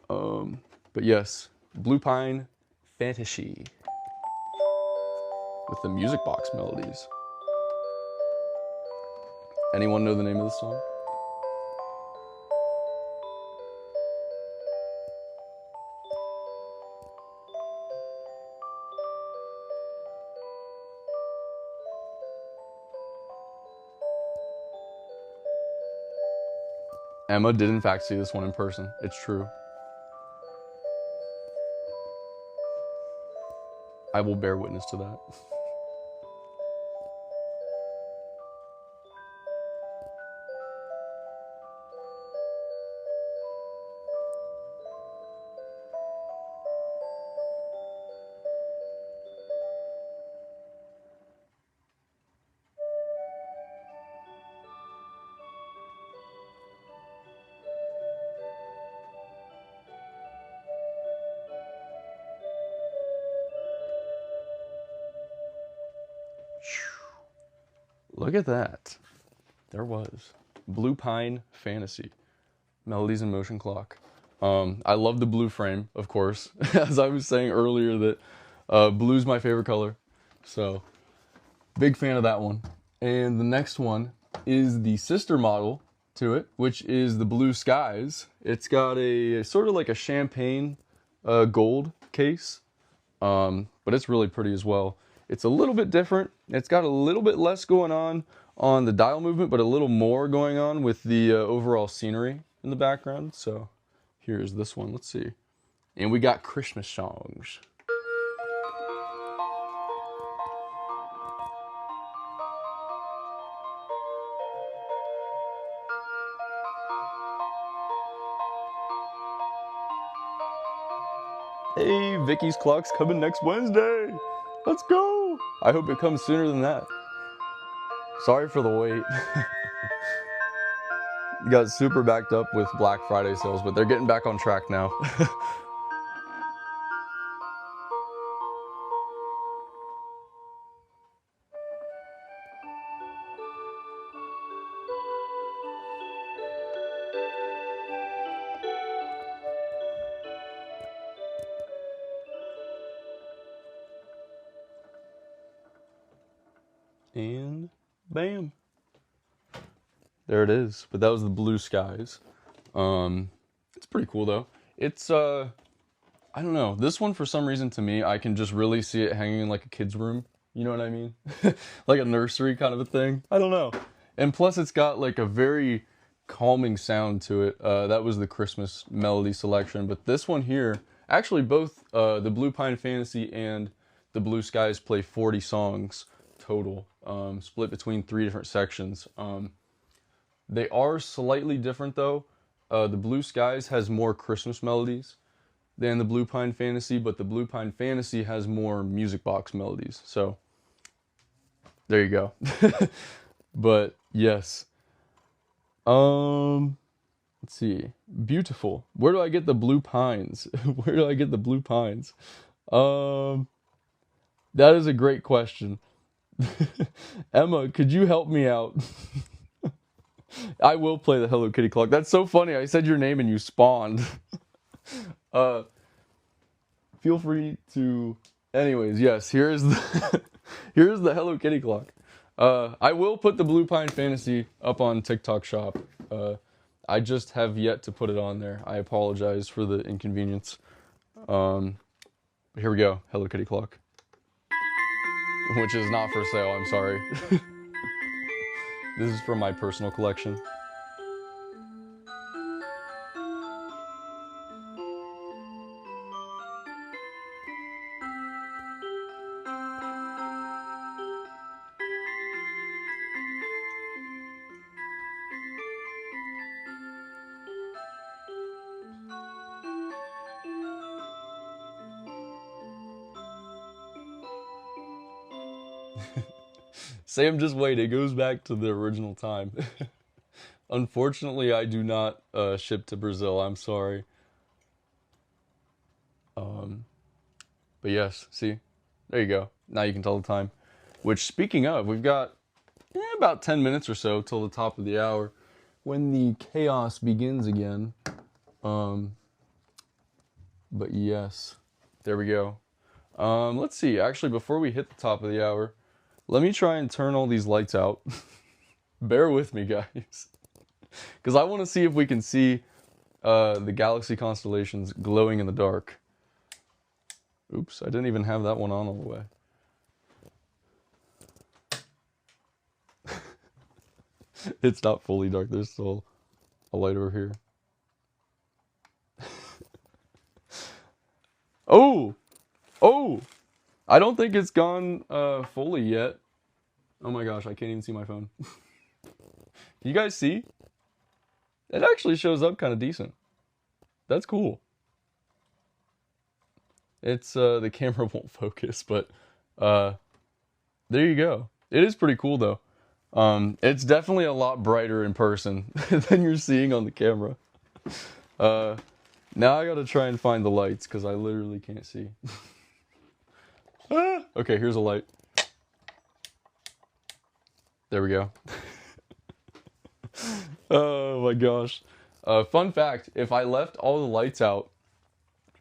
Speaker 1: But yes, Blue Pine Fantasy with the music box melodies. Anyone know the name of the song? Emma did in fact see this one in person. It's true. I will bear witness to that. Look at that. There was. Blue Pine Fantasy. Melodies in Motion Clock. I love the blue frame, of course. As I was saying earlier that blue's my favorite color. So, big fan of that one. And the next one is the sister model to it, which is the Blue Skies. It's got a sort of like a champagne gold case, but it's really pretty as well. It's a little bit different. It's got a little bit less going on the dial movement, but a little more going on with the overall scenery in the background. So here's this one. Let's see. And we got Christmas songs. Hey, Vicky's clock's coming next Wednesday. Let's go. I hope it comes sooner than that. Sorry for the wait. Got super backed up with Black Friday sales, but they're getting back on track now. And bam. There it is. But that was the Blue Skies. It's pretty cool though. It's I don't know. This one for some reason to me, I can just really see it hanging in like a kid's room. You know what I mean? Like a nursery kind of a thing. I don't know. And plus it's got like a very calming sound to it. That was the Christmas melody selection, but this one here, actually both the Blue Pine Fantasy and the Blue Skies play 40 songs total, split between 3 different sections. They are slightly different though. The Blue Skies has more Christmas melodies than the Blue Pine Fantasy, but the Blue Pine Fantasy has more music box melodies. So there you go. But yes. Let's see. Beautiful. Where do I get the blue pines? Where do I get the blue pines? That is a great question. Emma, could you help me out? I will play the Hello Kitty clock. That's so funny. I said your name and you spawned. uh Feel free to, anyways, yes, here's the here's the Hello Kitty clock. I will put the Blue Pine Fantasy up on TikTok Shop. I just have yet to put it on there. I apologize for the inconvenience. Here we go, Hello Kitty clock. Which is not for sale, I'm sorry. This is from my personal collection. Sam, just wait, it goes back to the original time. Unfortunately, I do not ship to Brazil, I'm sorry. But yes, see, there you go. Now you can tell the time. Which, speaking of, we've got about 10 minutes or so till the top of the hour when the chaos begins again. But yes, there we go. Let's see, actually, before we hit the top of the hour, let me try and turn all these lights out. Bear with me, guys. Because I want to see if we can see the galaxy constellations glowing in the dark. Oops, I didn't even have that one on all the way. It's not fully dark. There's still a light over here. Oh! Oh! I don't think it's gone fully yet. Oh my gosh, I can't even see my phone. You guys see? It actually shows up kind of decent. That's cool. It's the camera won't focus, but there you go. It is pretty cool though. It's definitely a lot brighter in person than you're seeing on the camera. Now I gotta try and find the lights because I literally can't see. Okay, here's a light. There we go. Oh my gosh. Fun fact, if I left all the lights out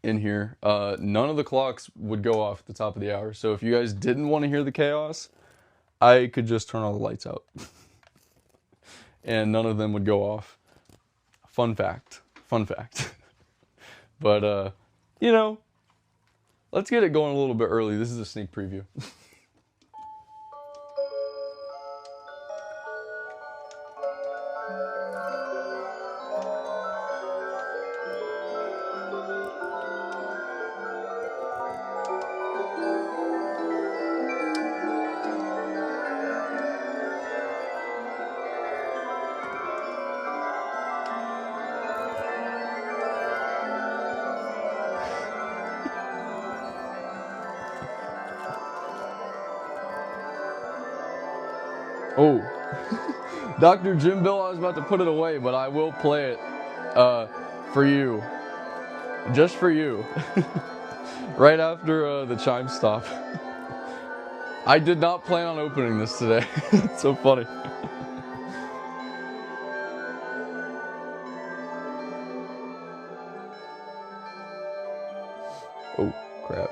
Speaker 1: in here, none of the clocks would go off at the top of the hour. So if you guys didn't want to hear the chaos, I could just turn all the lights out. And none of them would go off. Fun fact. Fun fact. But, you know, let's get it going a little bit early. This is a sneak preview. Oh, Dr. Jim Bill, I was about to put it away, but I will play it for you. Just for you. Right after the chimes stop. I did not plan on opening this today. It's so funny. Oh, crap.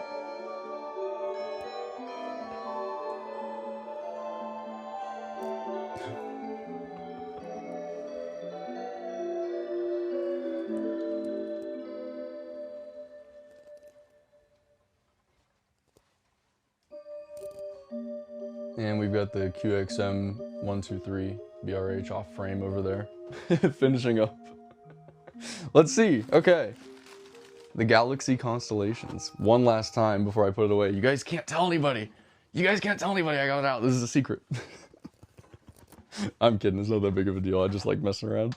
Speaker 1: And we've got the QXM123 BRH off frame over there. Finishing up. Let's see. Okay. The galaxy constellations. One last time before I put it away. You guys can't tell anybody. You guys can't tell anybody I got it out. This is a secret. I'm kidding. It's not that big of a deal. I just like messing around.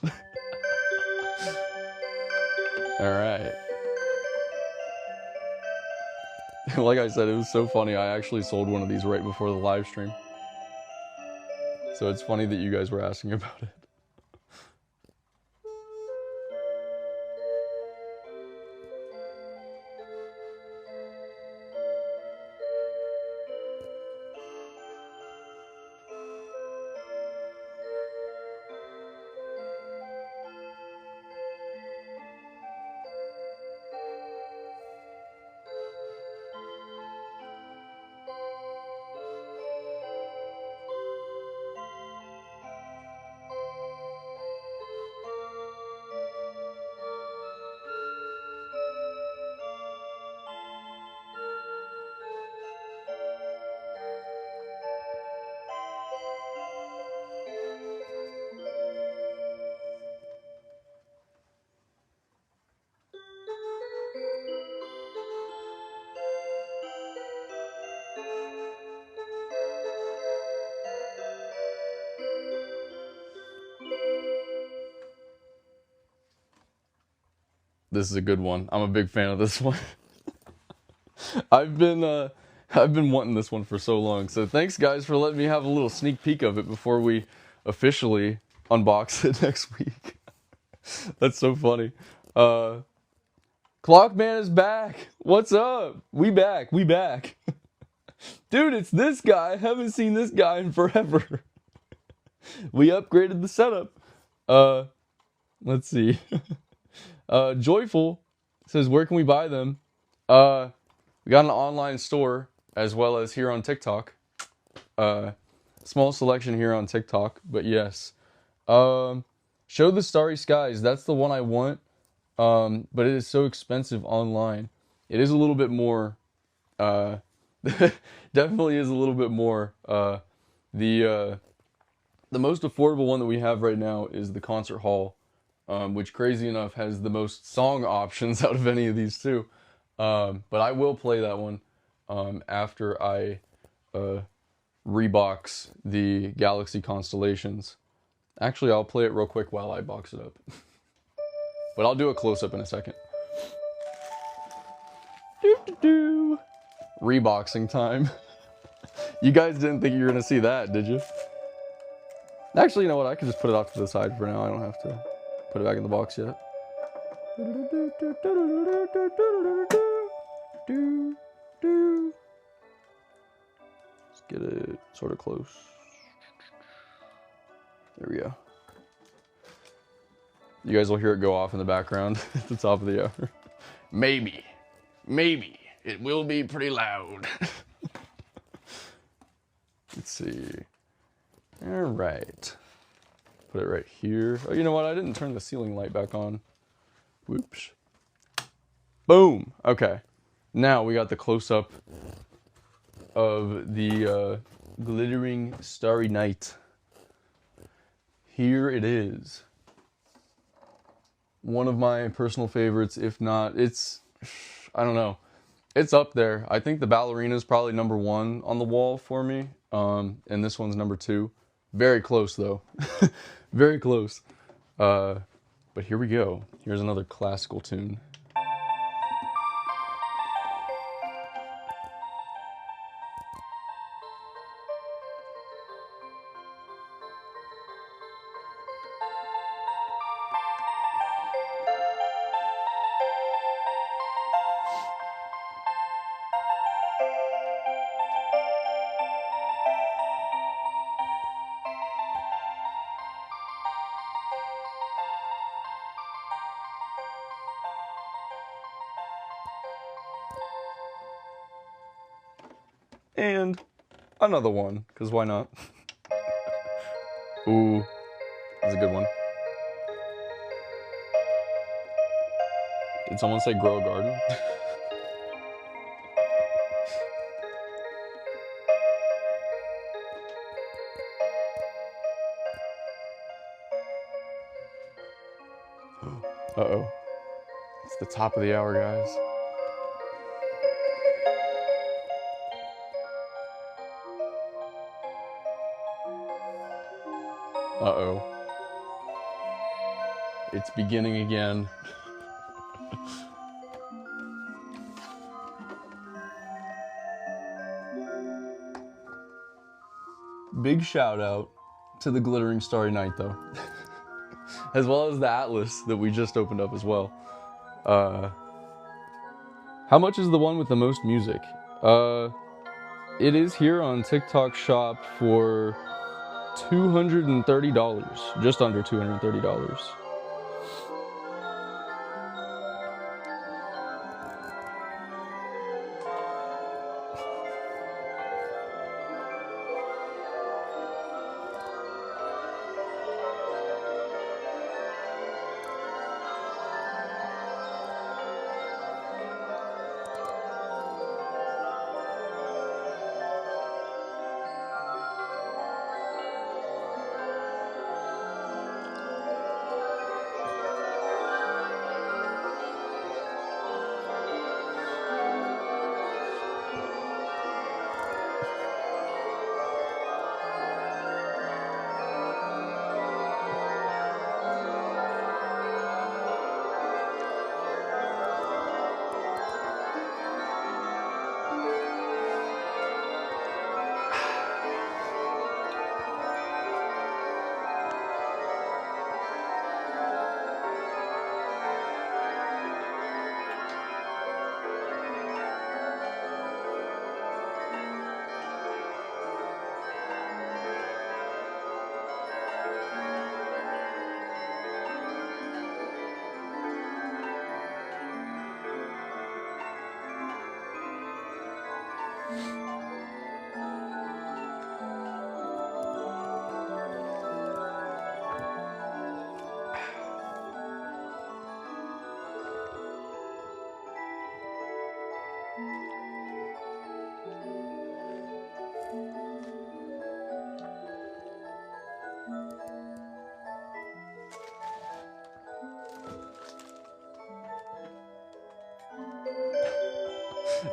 Speaker 1: Alright. Like I said, it was so funny. I actually sold one of these right before the live stream. So it's funny that you guys were asking about it. This is a good one. I'm a big fan of this one. I've been wanting this one for so long. So thanks guys for letting me have a little sneak peek of it before we officially unbox it next week. That's so funny. Clockman is back. What's up? We back. We back. Dude, it's this guy. I haven't seen this guy in forever. We upgraded the setup. Let's see. Joyful says, where can we buy them? We got an online store as well as here on TikTok. Small selection here on TikTok, but yes. Show the Starry Skies. That's the one I want. But it is so expensive online. It is a little bit more, definitely is a little bit more. The most affordable one that we have right now is the Concert Hall, which crazy enough has the most song options out of any of these two. But I will play that one after I rebox the Galaxy Constellations. Actually, I'll play it real quick while I box it up. But I'll do a close-up in a second. Doo-doo-doo. Reboxing time. You guys didn't think you were going to see that, did you? Actually, you know what? I can just put it off to the side for now. I don't have to put it back in the box yet. Let's get it sort of close. There we go. You guys will hear it go off in the background at the top of the hour. Maybe. Maybe. It will be pretty loud. Let's see. All right. Put it right here. Oh, you know what? I didn't turn the ceiling light back on. Whoops. Boom. Okay. Now we got the close-up of the glittering starry night. Here it is. One of my personal favorites, if not, it's, I don't know. It's up there. I think the ballerina is probably #1 on the wall for me. And this one's #2. Very close though. Very close. But here we go. Here's another classical tune. And another one, because why not? Ooh, that's a good one. Did someone say grow a garden? Uh-oh. It's the top of the hour, guys. Uh-oh. It's beginning again. Big shout out to the Glittering Starry Night, though. As well as the Atlas that we just opened up as well. How much is the one with the most music? It is here on TikTok Shop for $230. Just under $230.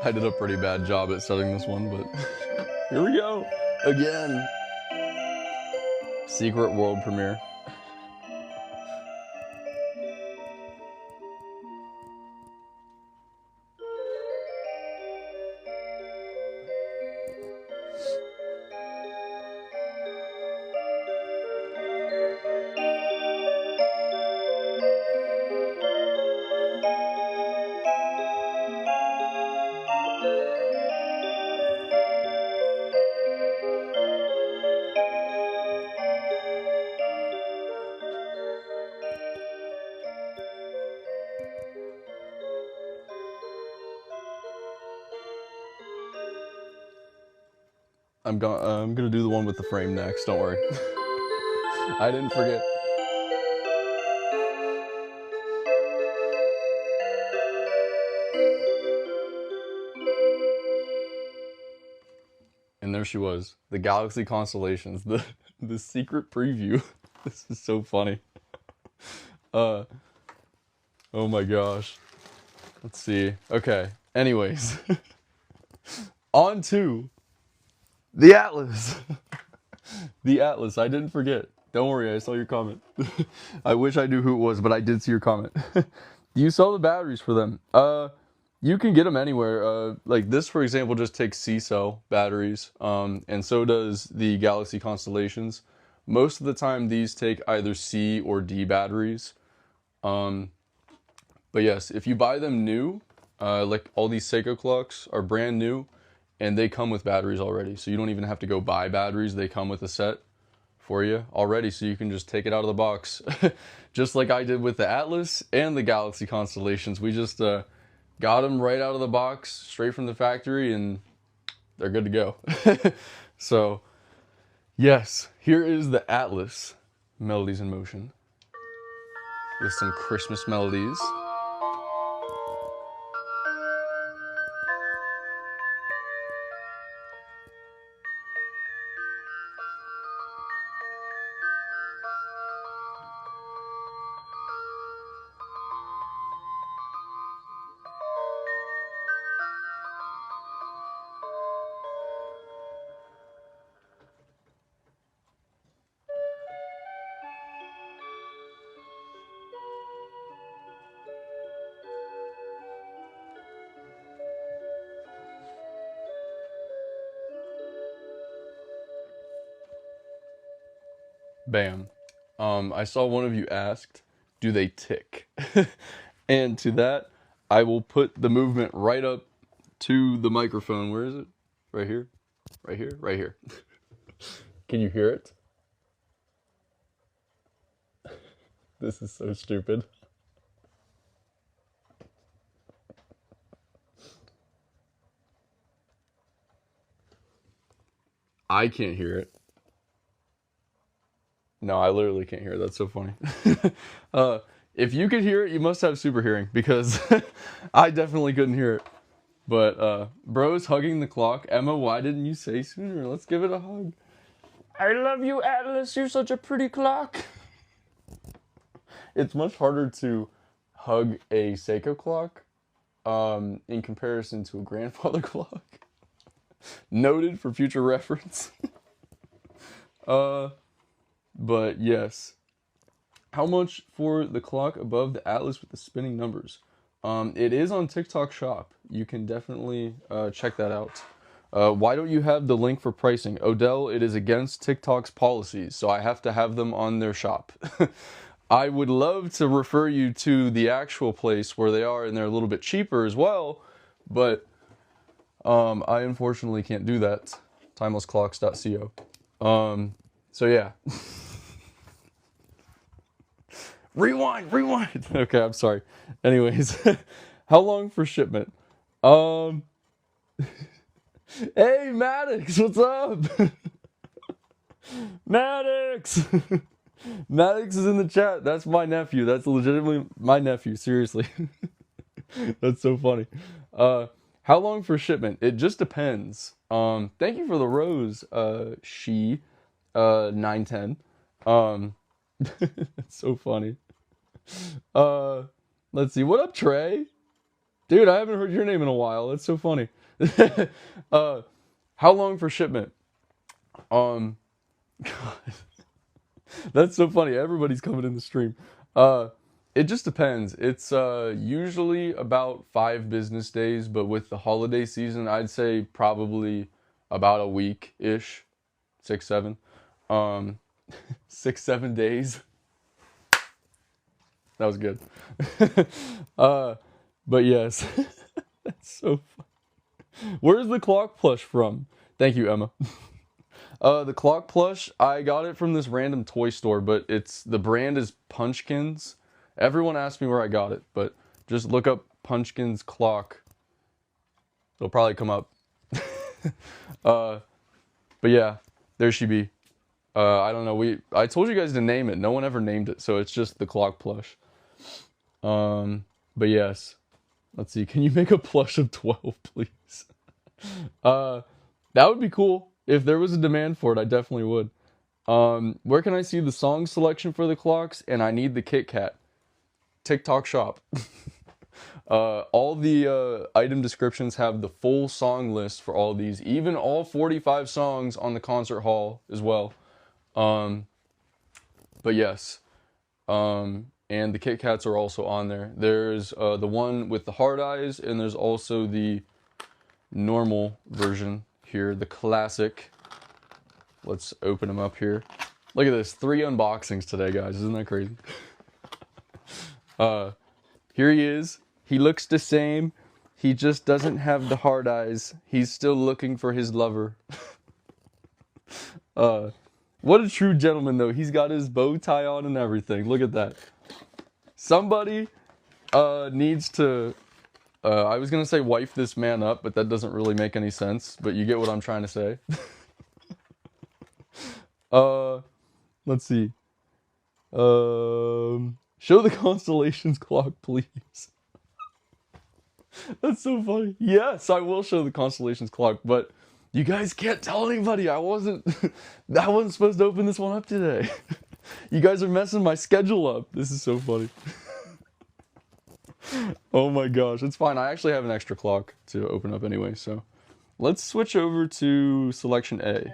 Speaker 1: I did a pretty bad job at setting this one, but here we go again. Secret world premiere. I'm gonna do the one with the frame next. Don't worry. I didn't forget. And there she was, the Galaxy Constellations, the secret preview. This is so funny. Oh my gosh. Let's see. Okay. Anyways, on to the Atlas. The Atlas. I didn't forget. Don't worry, I saw your comment. I wish I knew who it was, but I did see your comment. Do you sell the batteries for them? You can get them anywhere. Like this, for example, just takes C-cell batteries, and so does the Galaxy Constellations. Most of the time, these take either C or D batteries. But yes, if you buy them new, like all these Seiko clocks are brand new, and they come with batteries already. So you don't even have to go buy batteries. They come with a set for you already, so you can just take it out of the box. Just like I did with the Atlas and the Galaxy Constellations. We just got them right out of the box, straight from the factory, and they're good to go. So, yes, here is the Atlas Melodies in Motion with some Christmas melodies. Bam. I saw one of you asked, do they tick? And to that, I will put the movement right up to the microphone. Where is it? Right here? Right here? Right here. Can you hear it? This is so stupid. I can't hear it. No, I literally can't hear it. That's so funny. If you could hear it, you must have super hearing because I definitely couldn't hear it. But bro's hugging the clock. Emma, why didn't you say sooner? Let's give it a hug. I love you, Atlas. You're such a pretty clock. It's much harder to hug a Seiko clock in comparison to a grandfather clock. Noted for future reference. But yes. How much for the clock above the Atlas with the spinning numbers? It is on TikTok Shop. You can definitely check that out. Why don't you have the link for pricing? Odell, it is against TikTok's policies, so I have to have them on their shop. I would love to refer you to the actual place where they are, and they're a little bit cheaper as well, but I unfortunately can't do that. Timelessclocks.co. So yeah. Rewind. Okay, I'm sorry. Anyways, how long for shipment? Hey, Maddox, what's up? Maddox! Maddox is in the chat. That's my nephew. That's legitimately my nephew, seriously. That's so funny. How long for shipment? It just depends. Thank you for the rose, 910. It's so funny. Let's see. What up, Trey? Dude, I haven't heard your name in a while. That's so funny. How long for shipment? God. That's so funny. Everybody's coming in the stream. It just depends. It's usually about 5 business days, but with the holiday season, I'd say probably about a week-ish. 6, 7. 6, 7 days. That was good. But yes. That's so fun. Where's the clock plush from? Thank you, Emma. The clock plush, I got it from this random toy store, but the brand is Punchkins. Everyone asked me where I got it, but just look up Punchkins clock. It'll probably come up. But yeah, there she be. I don't know. I told you guys to name it. No one ever named it, so it's just the clock plush. But yes. Let's see. Can you make a plush of 12, please? That would be cool. If there was a demand for it, I definitely would. Where can I see the song selection for the clocks? And I need the Kit Kat. TikTok Shop. All the item descriptions have the full song list for all these, even all 45 songs on the concert hall as well. But yes, and the Kit Kats are also on there. There's the one with the hard eyes, and there's also the normal version here, the classic. Let's open them up here. Look at this, 3 unboxings today, guys. Isn't that crazy? Here he is. He looks the same. He just doesn't have the hard eyes. He's still looking for his lover. What a true gentleman, though. He's got his bow tie on and everything. Look at that. Somebody needs to... I was going to say wife this man up, but that doesn't really make any sense. But you get what I'm trying to say. Let's see. Show the constellations clock, please. That's so funny. Yes, I will show the constellations clock, but you guys can't tell anybody. I wasn't supposed to open this one up today. You guys are messing my schedule up. This is so funny. Oh my gosh, it's fine. I actually have an extra clock to open up anyway, so let's switch over to selection A.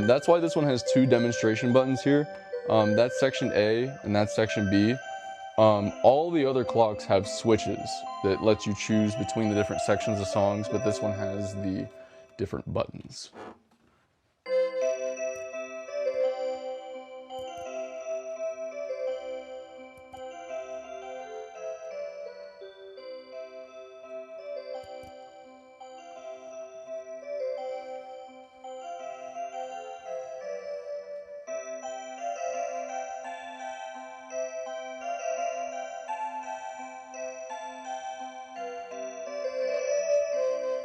Speaker 1: That's why this one has 2 demonstration buttons here. That's section A and that's section B. All the other clocks have switches that lets you choose between the different sections of songs, but this one has the different buttons.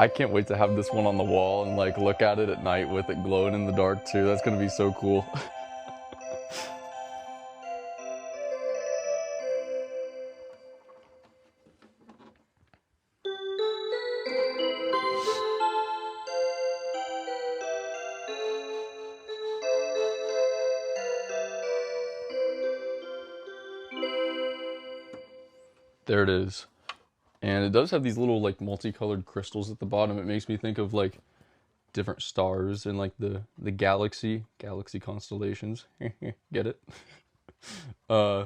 Speaker 1: I can't wait to have this one on the wall and like look at it at night with it glowing in the dark too. That's gonna be so cool. There it is. And it does have these little like multicolored crystals at the bottom. It makes me think of like different stars and like the galaxy constellations. Get it? Uh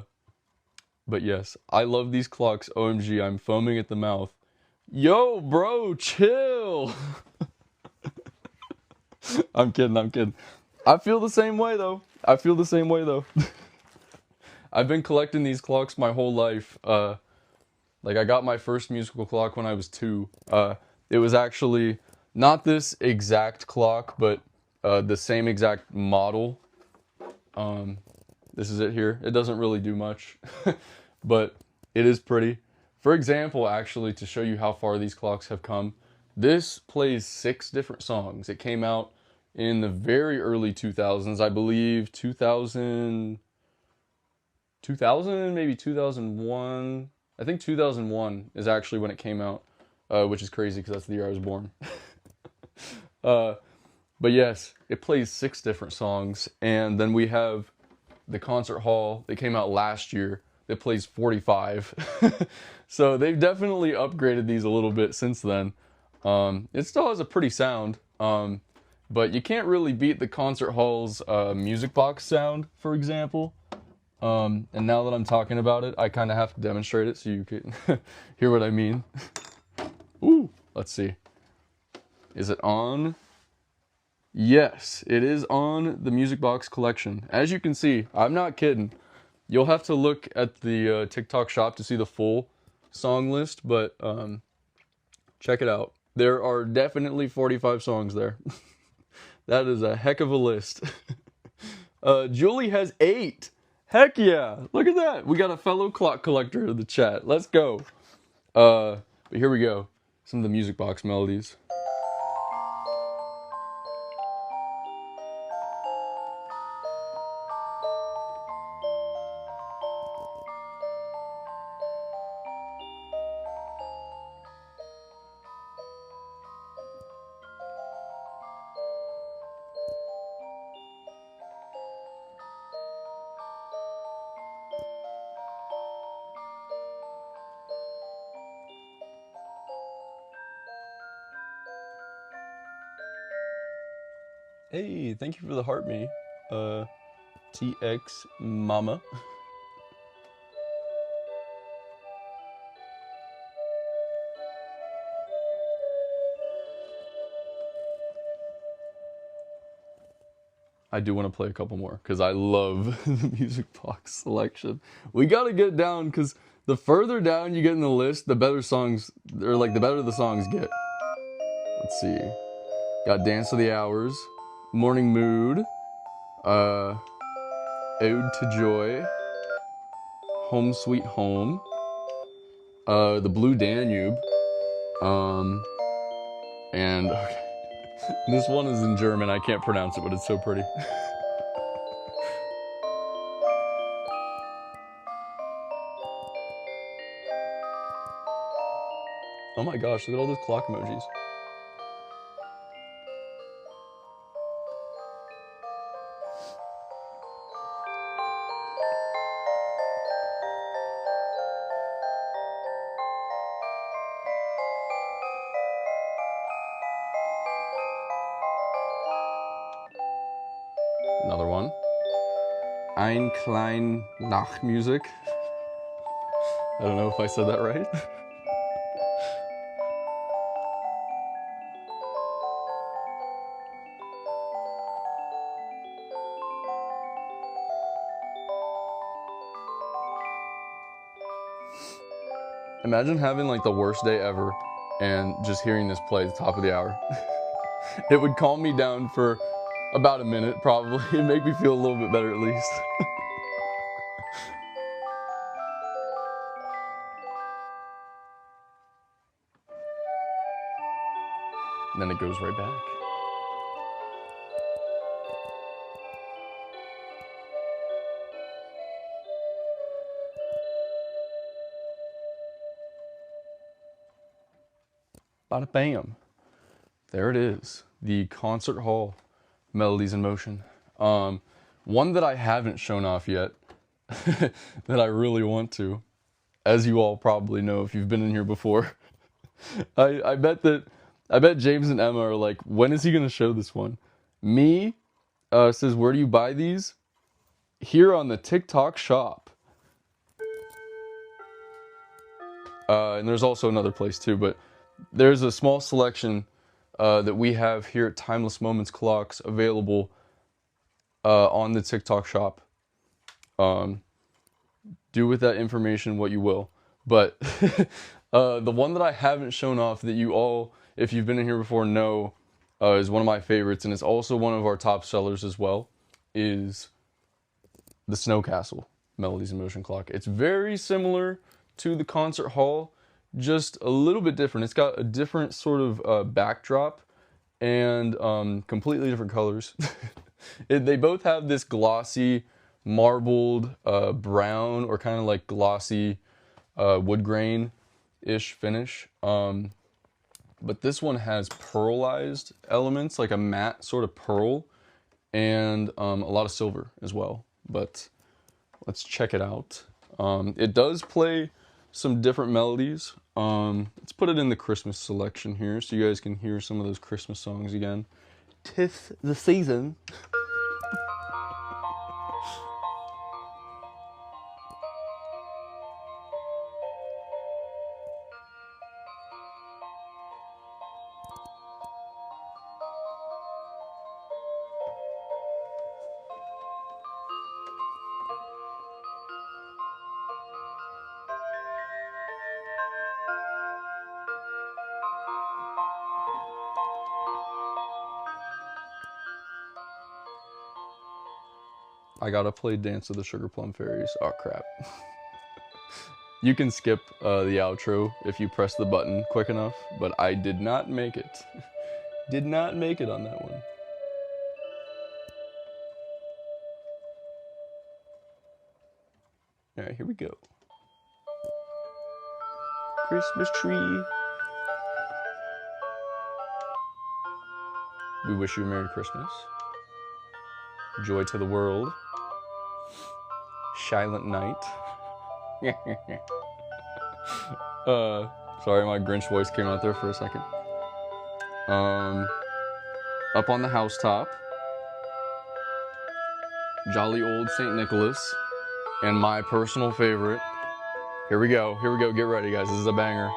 Speaker 1: but yes, I love these clocks. OMG, I'm foaming at the mouth. Yo, bro, chill. I'm kidding, I'm kidding. I feel the same way though. I feel the same way though. I've been collecting these clocks my whole life. Like I got my first musical clock when I was 2. It was actually not this exact clock, but the same exact model. This is it here. It doesn't really do much, but it is pretty. For example, actually, to show you how far these clocks have come, this plays 6 different songs. It came out in the very early 2000s, I believe 2000, maybe 2001. I think 2001 is actually when it came out, which is crazy because that's the year I was born. But yes, it plays 6 different songs, and then we have the concert hall that came out last year that plays 45. So they've definitely upgraded these a little bit since then. It still has a pretty sound, but you can't really beat the concert hall's music box sound, for example. And now that I'm talking about it, I kind of have to demonstrate it so you can hear what I mean. Ooh, let's see. Is it on? Yes, it is on the Music Box collection. As you can see, I'm not kidding. You'll have to look at the TikTok shop to see the full song list, but check it out. There are definitely 45 songs there. That is a heck of a list. Julie has 8. Heck yeah, look at that. We got a fellow clock collector in the chat. Let's go. But here we go. Some of the Music Box melodies. Hey, thank you for the heart me. TX Mama. I do want to play a couple more because I love the Music Box selection. We gotta get down because the further down you get in the list, the better songs, or like the better the songs get. Let's see. Got Dance of the Hours, Morning Mood, Ode to Joy, Home Sweet Home, The Blue Danube, and okay. This one is in German. I can't pronounce it, but it's so pretty. Oh my gosh, look at all those clock emojis. Another one. Ein klein Nachtmusik. I don't know if I said that right. Imagine having like the worst day ever and just hearing this play at the top of the hour. It would calm me down for about a minute, probably. It'd make me feel a little bit better at least. And then it goes right back. Bada bam. There it is. The concert hall melodies in motion. One that I haven't shown off yet that I really want to, as you all probably know if you've been in here before. I bet James and Emma are like, when is he gonna show this one? Me says, where do you buy these? Here on the TikTok shop. And there's also another place too, but there's a small selection that we have here at Timeless Moments Clocks available on the TikTok shop. Do with that information what you will. But the one that I haven't shown off that you all, if you've been in here before, know is one of my favorites, and it's also one of our top sellers as well, is the Snow Castle Melodies in Motion Clock. It's very similar to the concert hall, just a little bit different. It's got a different sort of backdrop and completely different colors. They both have this glossy, marbled brown or kind of like glossy wood grain-ish finish. But this one has pearlized elements, like a matte sort of pearl, and a lot of silver as well. But let's check it out. It does play some different melodies. Let's put it in the Christmas selection here so you guys can hear some of those Christmas songs again. 'Tis the season. I gotta play Dance of the Sugar Plum Fairies. Oh crap. You can skip the outro if you press the button quick enough, but I did not make it. Did not make it on that one. Alright, here we go. Christmas tree. We wish you a Merry Christmas. Joy to the world. Silent Night. Sorry, my Grinch voice came out there for a second. Up on the housetop. Jolly old St. Nicholas. And my personal favorite. Here we go, get ready guys, this is a banger.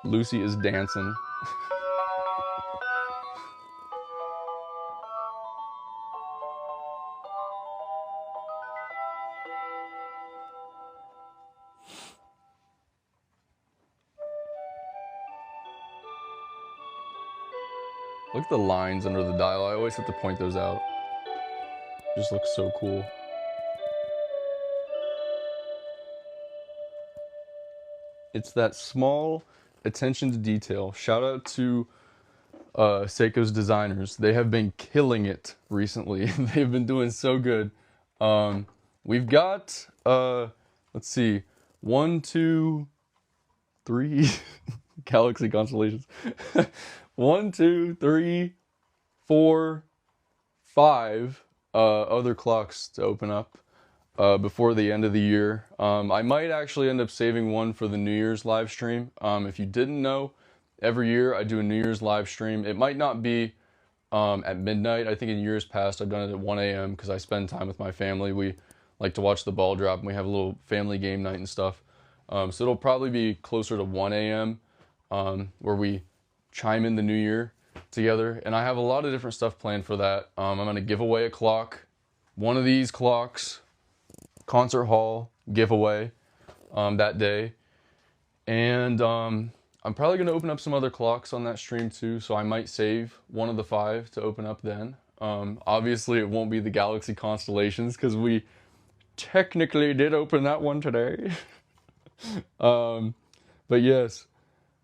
Speaker 1: Lucy is dancing. Look at the lines under the dial. I always have to point those out. It just looks so cool. It's that small attention to detail. Shout out to Seiko's designers. They have been killing it recently. They've been doing so good. We've got, let's see, 1, 2, 3 galaxy constellations. 1, 2, 3, 4, 5 other clocks to open up before the end of the year. I might actually end up saving one for the New Year's live stream. If you didn't know, every year I do a New Year's live stream. It might not be at midnight. I think in years past I've done it at 1 a.m. because I spend time with my family. We like to watch the ball drop and we have a little family game night and stuff. So it'll probably be closer to 1 a.m. Where we chime in the new year together. And I have a lot of different stuff planned for that. I'm going to give away a clock one of these clocks, concert hall giveaway that day. And I'm probably going to open up some other clocks on that stream too, so I might save one of the 5 to open up then. Obviously, it won't be the Galaxy Constellations because we technically did open that one today. But yes.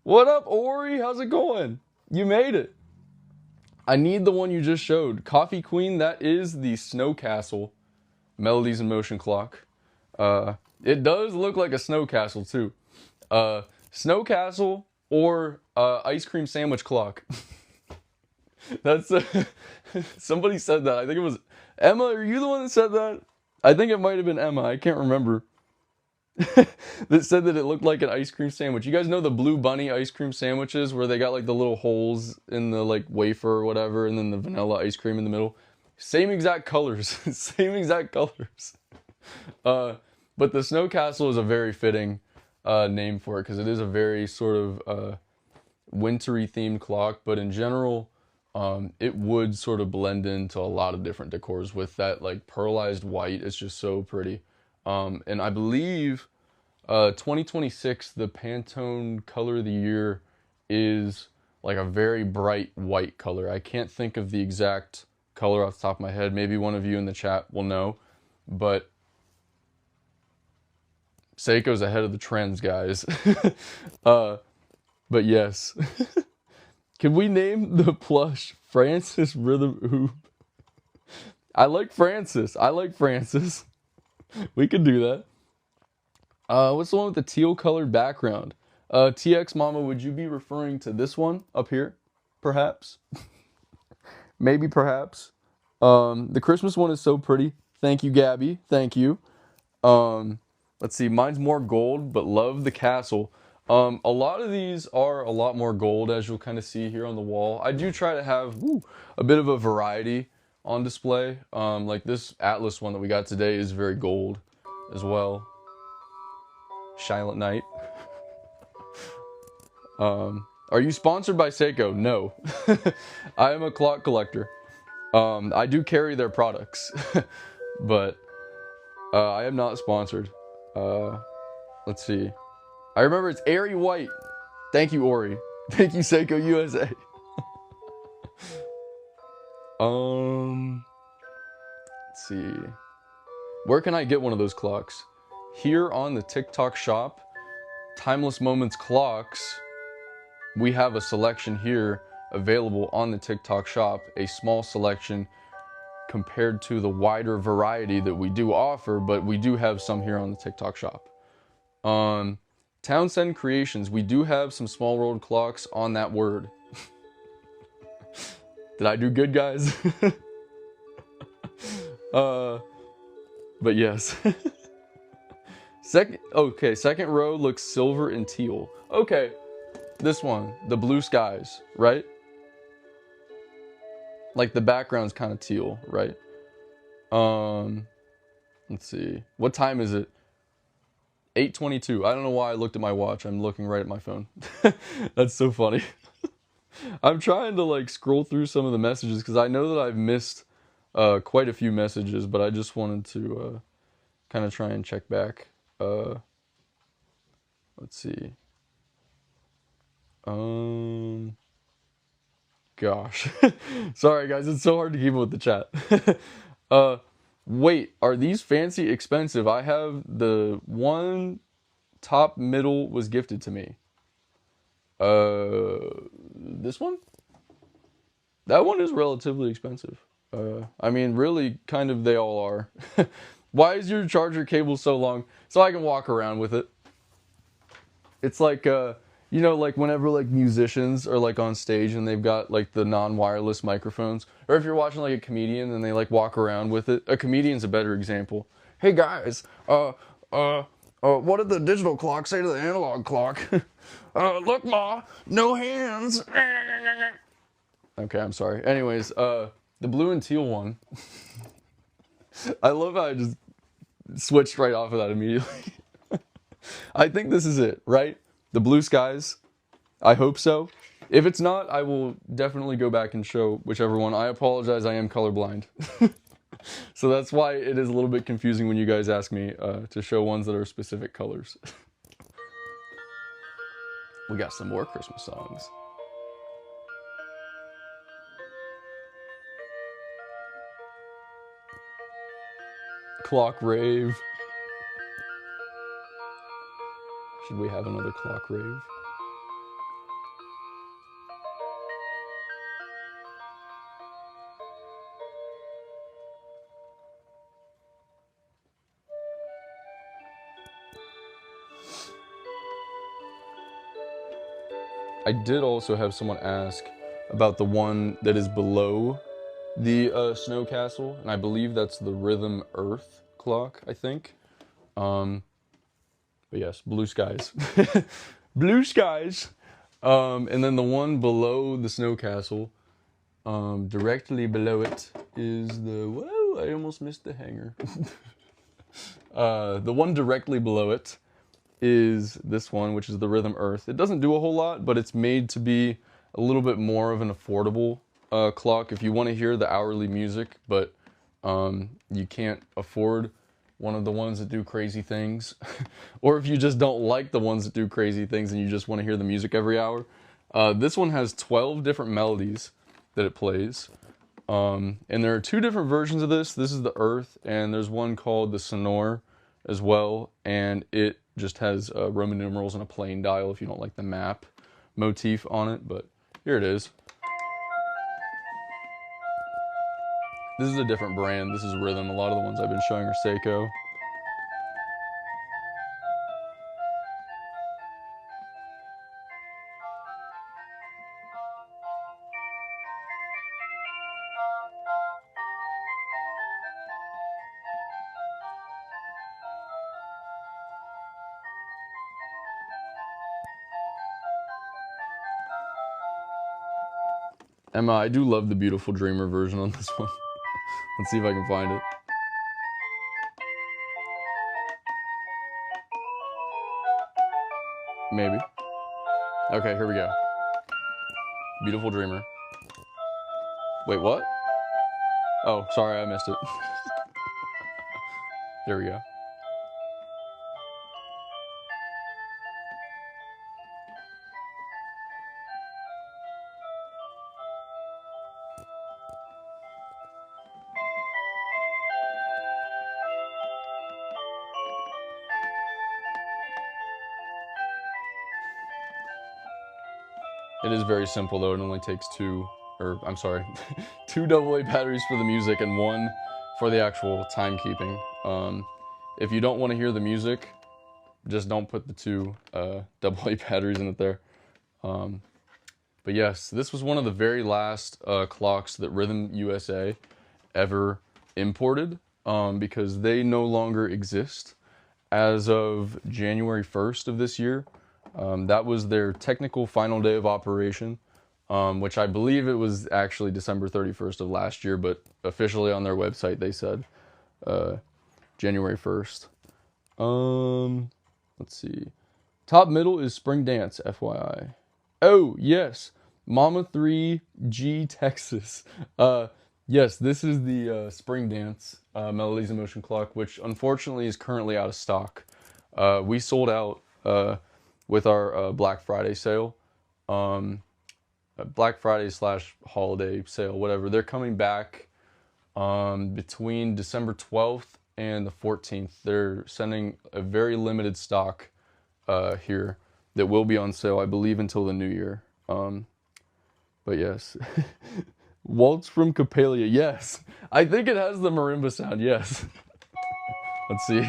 Speaker 1: What up, Ori? How's it going? You made it. I need the one you just showed. Coffee Queen, that is the Snow Castle Melodies in Motion clock. It does look like a snow castle too. Snow castle or ice cream sandwich clock. That's somebody said that. I think it was Emma. Are you the one that said that? I think it might have been Emma. I can't remember. That said that it looked like an ice cream sandwich. You guys know the Blue Bunny ice cream sandwiches where they got like the little holes in the like wafer or whatever, and then the vanilla ice cream in the middle. Same exact colors. Same exact colors. But the Snow Castle is a very fitting name for it because it is a very sort of wintry themed clock, but in general it would sort of blend into a lot of different decors with that like pearlized white. It's just so pretty. And I believe 2026, the Pantone color of the year is like a very bright white color. I can't think of the exact color off the top of my head. Maybe one of you in the chat will know, but Seiko's ahead of the trends, guys. But yes. Can we name the plush Francis Rhythm Hoop? I like Francis. We could do that. What's the one with the teal colored background? TX Mama, would you be referring to this one up here? Perhaps? Maybe perhaps. The Christmas one is so pretty. Thank you, Gabby. Thank you. Let's see. Mine's more gold, but love the castle. A lot of these are a lot more gold, as you'll kind of see here on the wall. I do try to have a bit of a variety on display. Like this Atlas one that we got today is very gold as well. Silent Night. Are you sponsored by Seiko? No. I am a clock collector. I do carry their products, but I am not sponsored. Let's see. I remember it's Airy White. Thank you, Ori. Thank you, Seiko USA. Let's see. Where can I get one of those clocks? Here on the TikTok shop, Timeless Moments clocks, we have a selection here available on the TikTok shop, a small selection compared to the wider variety that we do offer, but we do have some here on the TikTok shop. Townsend Creations, we do have some small world clocks on that word. Did I do good, guys? But yes. Second row looks silver and teal. Okay, this one, the blue skies, right? Like the background's kind of teal, right? Let's see. What time is it? 8:22. I don't know why I looked at my watch. I'm looking right at my phone. That's so funny. I'm trying to like scroll through some of the messages because I know that I've missed quite a few messages, but I just wanted to kind of try and check back. Let's see. Gosh. Sorry guys, it's so hard to keep up with the chat. Wait, are these fancy expensive? I have the one top middle was gifted to me. This one? That one is relatively expensive. I mean, really, kind of they all are. Why is your charger cable so long? So I can walk around with it. It's like, you know, like whenever like musicians are like on stage and they've got like the non-wireless microphones, or if you're watching like a comedian and they like walk around with it. A comedian's a better example. Hey guys, what did the digital clock say to the analog clock? Look, Ma, no hands. Okay, I'm sorry. Anyways, the blue and teal one. I love how I just switched right off of that immediately. I think this is it, right? The blue skies. I hope so. If it's not, I will definitely go back and show whichever one. I apologize, I am colorblind. So that's why it is a little bit confusing when you guys ask me to show ones that are specific colors. We got some more Christmas songs. Clock Rave. Should we have another Clock Rave? I did also have someone ask about the one that is below the Snow Castle, and I believe that's the Rhythm Earth clock, I think. But yes, blue skies. Blue skies! And then the one below the Snow Castle, directly below it is the... Whoa, I almost missed the hanger. The one directly below it is this one, which is the Rhythm Earth. It doesn't do a whole lot, but it's made to be a little bit more of an affordable clock if you want to hear the hourly music, but you can't afford one of the ones that do crazy things. Or if you just don't like the ones that do crazy things and you just want to hear the music every hour. This one has 12 different melodies that it plays. And there are two different versions of this. This is the Earth, and there's one called the Sonore as well, and it just has Roman numerals and a plain dial if you don't like the map motif on it, but here it is. This is a different brand. This is Rhythm. A lot of the ones I've been showing are Seiko. Emma, I do love the Beautiful Dreamer version on this one. Let's see if I can find it. Maybe. Okay, here we go. Beautiful Dreamer. Wait, what? Oh, sorry, I missed it. There we go. It is very simple though. It only takes two AA batteries for the music and one for the actual timekeeping. If you don't want to hear the music, just don't put the two AA batteries in it there. But yes, this was one of the very last clocks that Rhythm USA ever imported because they no longer exist as of January 1st of this year. That was their technical final day of operation, which I believe it was actually December 31st of last year, but officially on their website they said January 1st. Let's see. Top middle is Spring Dance, FYI. Oh, yes. Mama 3G Texas. Yes, this is the Spring Dance Melodies in Motion clock, which unfortunately is currently out of stock. We sold out with our Black Friday sale. Black Friday / holiday sale, whatever. They're coming back between December 12th and the 14th. They're sending a very limited stock here that will be on sale, I believe, until the new year. But yes. Waltz from Capalia, yes. I think it has the marimba sound, yes. Let's see.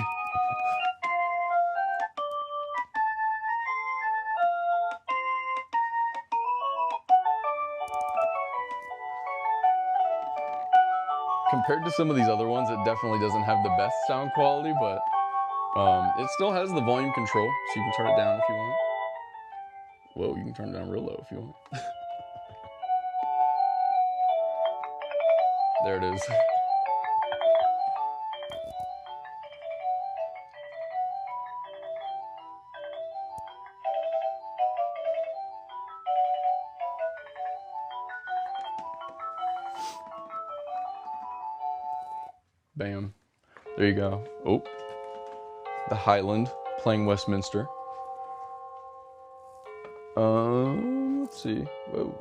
Speaker 1: Compared to some of these other ones, it definitely doesn't have the best sound quality, but it still has the volume control, so you can turn it down if you want. Whoa, you can turn it down real low if you want. There it is. Bam. There you go. Oh, the Highland playing Westminster. Let's see. Whoa.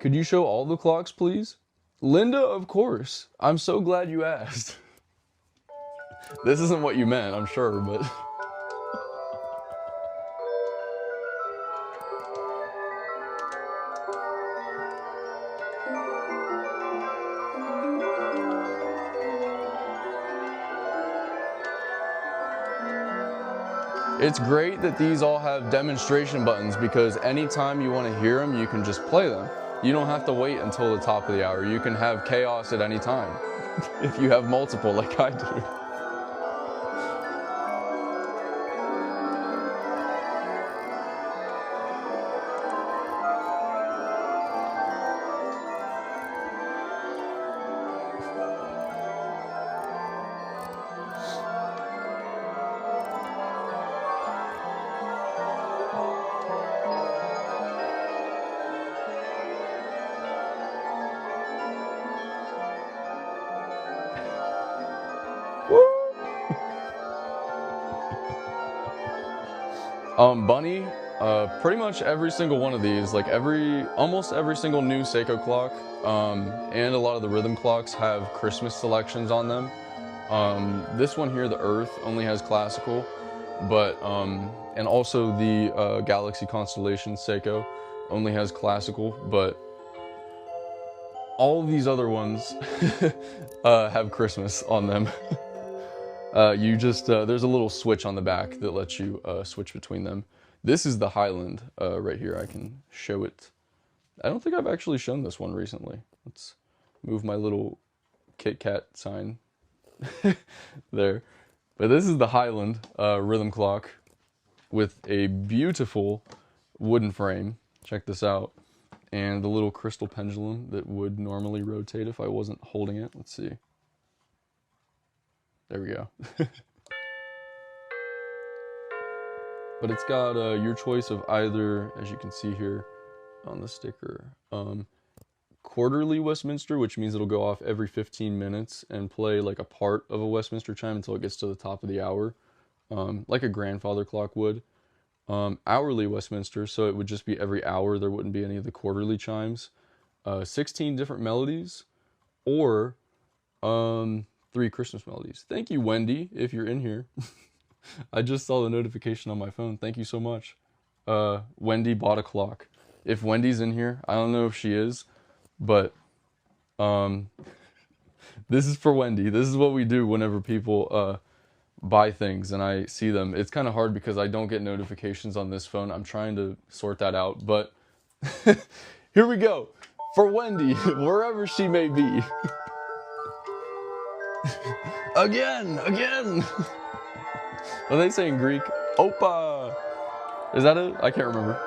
Speaker 1: Could you show all the clocks, please? Linda, of course. I'm so glad you asked. This isn't what you meant, I'm sure, but... It's great that these all have demonstration buttons because anytime you want to hear them, you can just play them. You don't have to wait until the top of the hour. You can have chaos at any time if you have multiple like I do. Bunny, pretty much every single one of these, like almost every single new Seiko clock, and a lot of the rhythm clocks have Christmas selections on them. This one here, the Earth, only has classical, but, and also the Galaxy Constellation Seiko only has classical, but all of these other ones have Christmas on them. You just, there's a little switch on the back that lets you switch between them. This is the Highland right here. I can show it. I don't think I've actually shown this one recently. Let's move my little Kit Kat sign there. But this is the Highland rhythm clock with a beautiful wooden frame. Check this out. And the little crystal pendulum that would normally rotate if I wasn't holding it. Let's see. There we go. But it's got your choice of either, as you can see here on the sticker, quarterly Westminster, which means it'll go off every 15 minutes and play like a part of a Westminster chime until it gets to the top of the hour, like a grandfather clock would. Hourly Westminster, so it would just be every hour, there wouldn't be any of the quarterly chimes. 16 different melodies, or 3 Christmas melodies. Thank you, Wendy, if you're in here. I just saw the notification on my phone. Thank you so much. Wendy bought a clock. If Wendy's in here, I don't know if she is, but this is for Wendy. This is what we do whenever people buy things and I see them. It's kind of hard because I don't get notifications on this phone. I'm trying to sort that out, but here we go. For Wendy, wherever she may be. Again. Are they saying Greek? Opa! Is that it? I can't remember.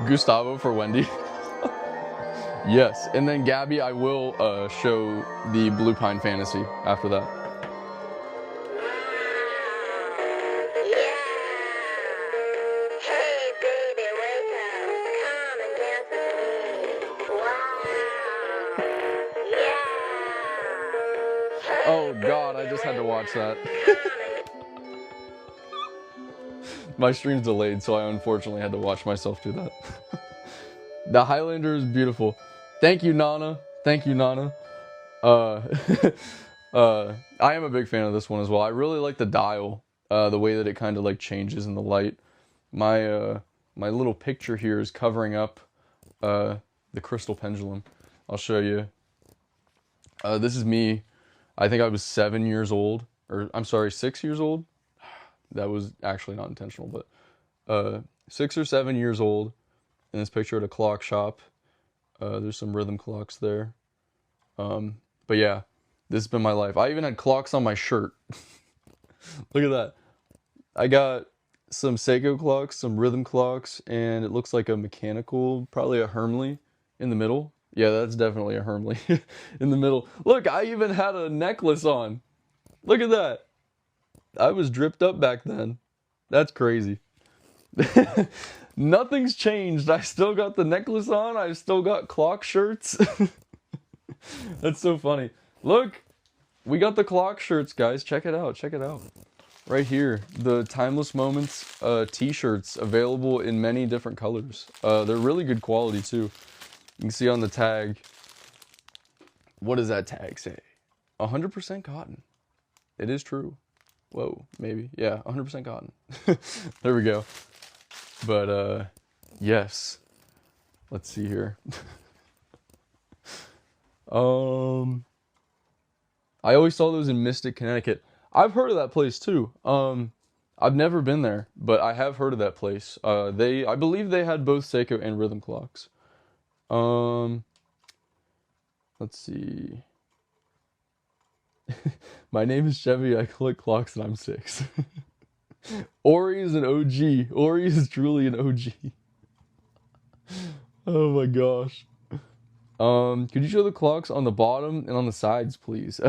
Speaker 1: Gustavo for Wendy. Yes, and then Gabby, I will show the Blue Pine Fantasy after that.
Speaker 2: Hey baby, wake up, come and dance with me. Wow. Yeah.
Speaker 1: Oh God, I just had to watch that. My stream's delayed, so I unfortunately had to watch myself do that. The Highlander is beautiful. Thank you, Nana. Thank you, Nana. I am a big fan of this one as well. I really like the dial, the way that it kind of like changes in the light. My my little picture here is covering up the crystal pendulum. I'll show you. This is me. I think I was 7 years old, or I'm sorry, 6 years old. That was actually not intentional, but 6 or 7 years old in this picture at a clock shop. There's some rhythm clocks there. But yeah, this has been my life. I even had clocks on my shirt. Look at that. I got some Seiko clocks, some rhythm clocks, and it looks like a mechanical, probably a Hermley in the middle. Yeah, that's definitely a Hermley in the middle. Look, I even had a necklace on. Look at that. I was dripped up back then. That's crazy. Nothing's changed. I still got the necklace on. I still got clock shirts. That's so funny. Look, we got the clock shirts, guys. Check it out. Check it out. Right here, the Timeless Moments t-shirts available in many different colors. They're really good quality too. You can see on the tag. What does that tag say? 100% cotton. It is true. Whoa, maybe. Yeah, 100% cotton. There we go. But yes. Let's see here. I always saw those in Mystic, Connecticut. I've heard of that place too. I've never been there, but I have heard of that place. I believe they had both Seiko and rhythm clocks. Let's see. My name is Chevy. I collect clocks and I'm 6. Ori is an OG. Ori is truly an OG. Oh my gosh. Could you show the clocks on the bottom and on the sides, please?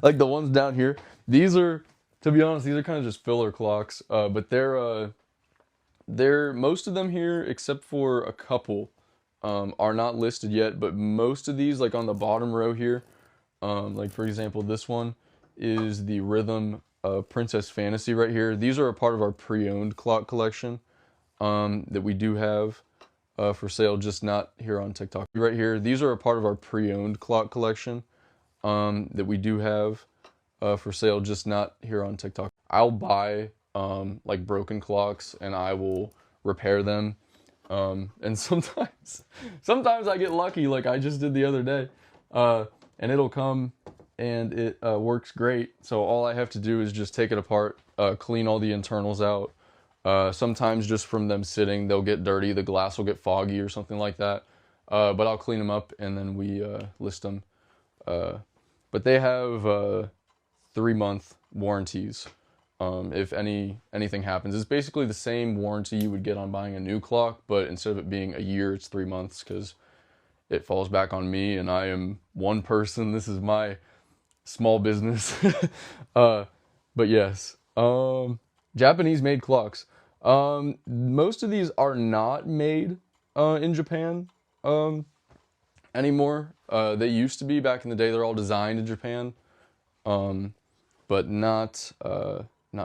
Speaker 1: Like the ones down here. These are, to be honest, these are kind of just filler clocks. But they're most of them here, except for a couple, are not listed yet. But most of these, like on the bottom row here, like for example, this one is the Rhythm Princess Fantasy right here. These are a part of our pre-owned clock collection that we do have for sale, just not here on TikTok. Right here, these are a part of our pre-owned clock collection that we do have for sale, just not here on TikTok. I'll buy like broken clocks and I will repair them. And sometimes I get lucky, like I just did the other day, and it'll come and it works great. So all I have to do is just take it apart, clean all the internals out. Sometimes just from them sitting, they'll get dirty, the glass will get foggy or something like that. But I'll clean them up and then we list them. But they have 3-month warranties. If anything happens, it's basically the same warranty you would get on buying a new clock, but instead of it being a year, it's 3 months because it falls back on me and I am one person. This is my small business. But yes, Japanese made clocks. Most of these are not made in Japan anymore. They used to be back in the day. They're all designed in Japan, but not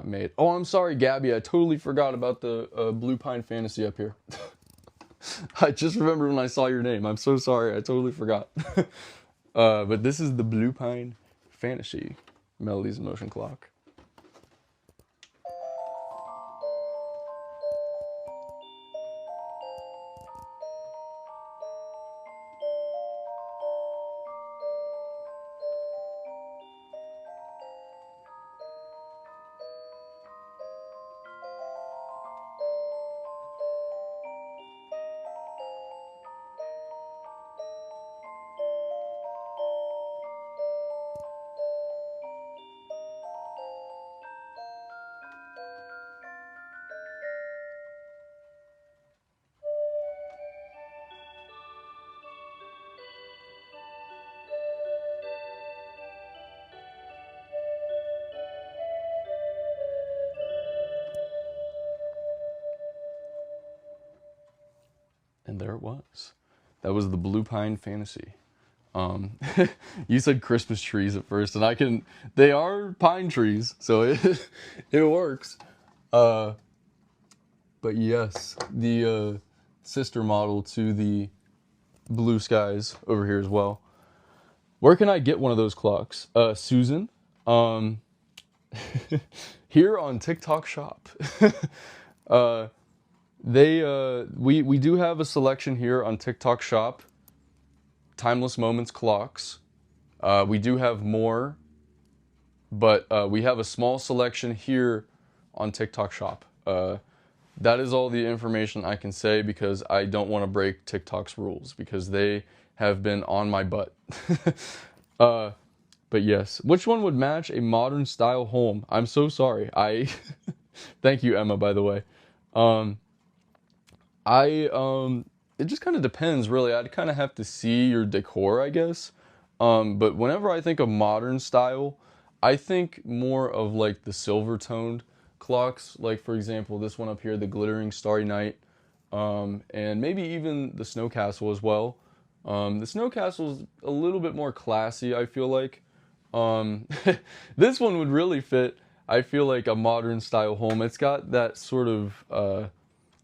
Speaker 1: made. Oh, I'm sorry, Gabby. I totally forgot about the Blue Pine Fantasy up here. I just remembered when I saw your name. I'm so sorry. I totally forgot. But this is the Blue Pine Fantasy Melodies in Motion clock. And there it was. That was the Blue Pine Fantasy. You said Christmas trees at first, and they are pine trees, so it works. But yes, the sister model to the Blue Skies over here as well. Where can I get one of those clocks? Susan, here on TikTok Shop. We do have a selection here on TikTok Shop. Timeless Moments clocks. We do have more, but we have a small selection here on TikTok Shop. that is all the information I can say because I don't want to break TikTok's rules because they have been on my butt. But yes, which one would match a modern style home? I'm so sorry. Thank you, Emma, by the way. Um, it just kind of depends, really. I'd kind of have to see your decor, I guess. But whenever I think of modern style, I think more of like the silver toned clocks. Like for example, this one up here, the glittering starry night, and maybe even the snow castle as well. The snow castle is a little bit more classy, I feel like. Um, this one would really fit, I feel like, a modern style home. It's got that sort of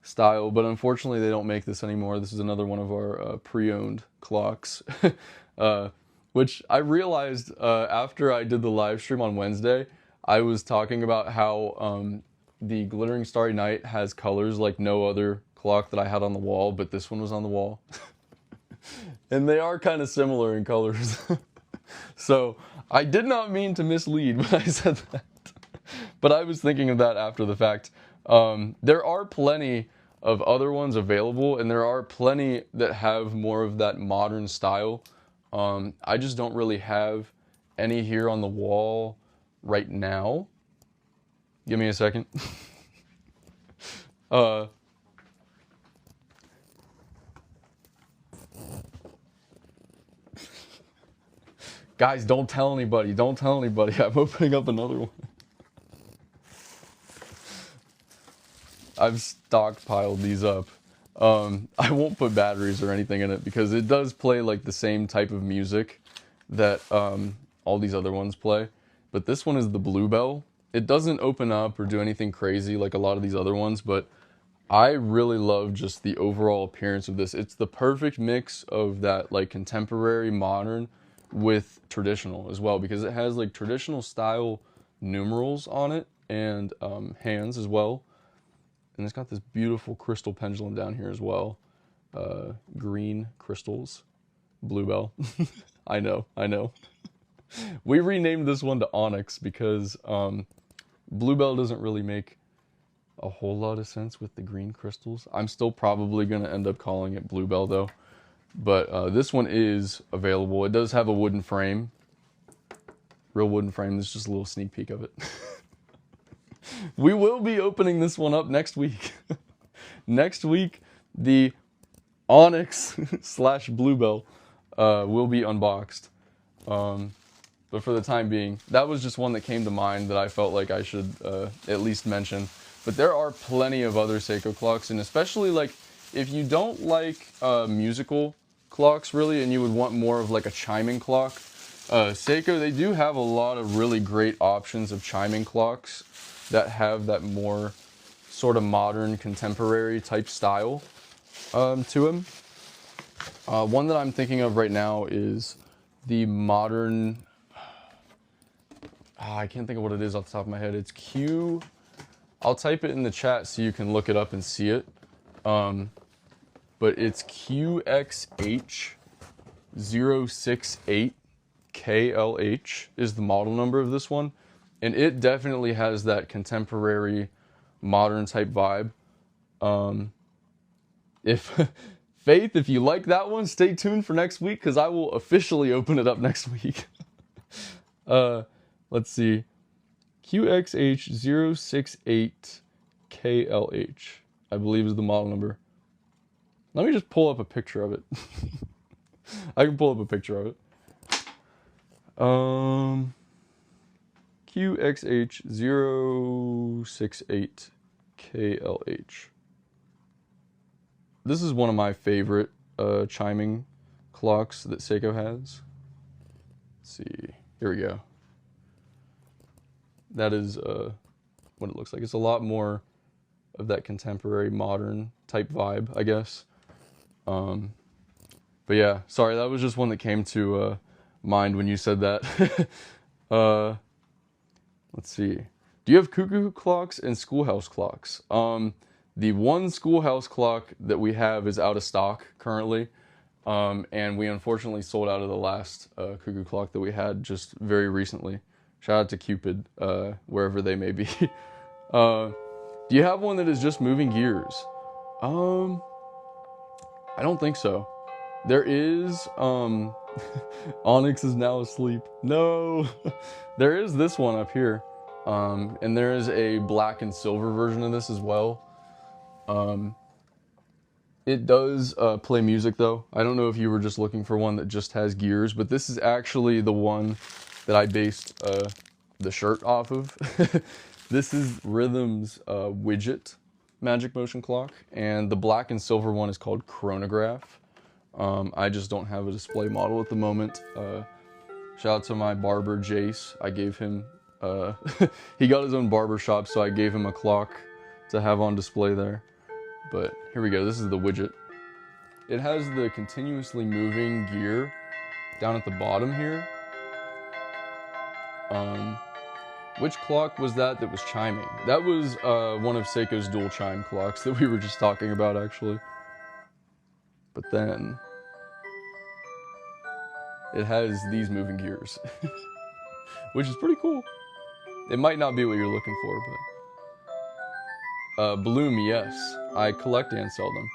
Speaker 1: style, but unfortunately they don't make this anymore. This is another one of our pre-owned clocks, uh, which I realized after I did the live stream on Wednesday. I was talking about how the glittering starry night has colors like no other clock that I had on the wall, but this one was on the wall. And they are kind of similar in colors. So I did not mean to mislead when I said that. But I was thinking of that after the fact. There are plenty of other ones available, and there are plenty that have more of that modern style. I just don't really have any here on the wall right now. Give me a second. uh, Guys, don't tell anybody. Don't tell anybody. I'm opening up another one. I've stockpiled these up. I won't put batteries or anything in it because it does play like the same type of music that all these other ones play. But this one is the Bluebell. It doesn't open up or do anything crazy like a lot of these other ones, but I really love just the overall appearance of this. It's the perfect mix of that like contemporary modern with traditional as well because it has like traditional style numerals on it and hands as well. And it's got this beautiful crystal pendulum down here as well. Green crystals. Bluebell. I know, I know. We renamed this one to Onyx because Bluebell doesn't really make a whole lot of sense with the green crystals. I'm still probably going to end up calling it Bluebell though. But this one is available. It does have a wooden frame. Real wooden frame. There's just a little sneak peek of it. We will be opening this one up next week. Next week, the Onyx / Bluebell will be unboxed. But for the time being, that was just one that came to mind that I felt like I should at least mention. But there are plenty of other Seiko clocks, and especially like if you don't like musical clocks really, and you would want more of like a chiming clock, Seiko, they do have a lot of really great options of chiming clocks that have that more sort of modern contemporary type style to them. One that I'm thinking of right now is the modern, I can't think of what it is off the top of my head. It's I'll type it in the chat so you can look it up and see it. But it's QXH068KLH is the model number of this one. And it definitely has that contemporary modern type vibe. Faith, if you like that one, stay tuned for next week because I will officially open it up next week. Let's see. QXH068KLH, I believe is the model number. Let me just pull up a picture of it. I can pull up a picture of it. QXH068KLH. This is one of my favorite chiming clocks that Seiko has. Let's see. Here we go. That is what it looks like. It's a lot more of that contemporary modern type vibe, I guess. But yeah, sorry, that was just one that came to mind when you said that. Let's see. Do you have cuckoo clocks and schoolhouse clocks? The one schoolhouse clock that we have is out of stock currently. And we unfortunately sold out of the last cuckoo clock that we had just very recently. Shout out to Cupid, wherever they may be. Do you have one that is just moving gears? I don't think so. There is, Onyx is now asleep. No! There is this one up here. And there is a black and silver version of this as well. It does play music though. I don't know if you were just looking for one that just has gears, but this is actually the one that I based the shirt off of. This is Rhythm's widget magic motion clock, and the black and silver one is called Chronograph. I just don't have a display model at the moment. Shout out to my barber, Jace. I gave him, he got his own barber shop, so I gave him a clock to have on display there. But here we go, this is the widget. It has the continuously moving gear down at the bottom here. Which clock was that was chiming? That was one of Seiko's dual chime clocks that we were just talking about, actually. But then it has these moving gears, which is pretty cool. It might not be what you're looking for, but Bloom, yes, I collect and sell them.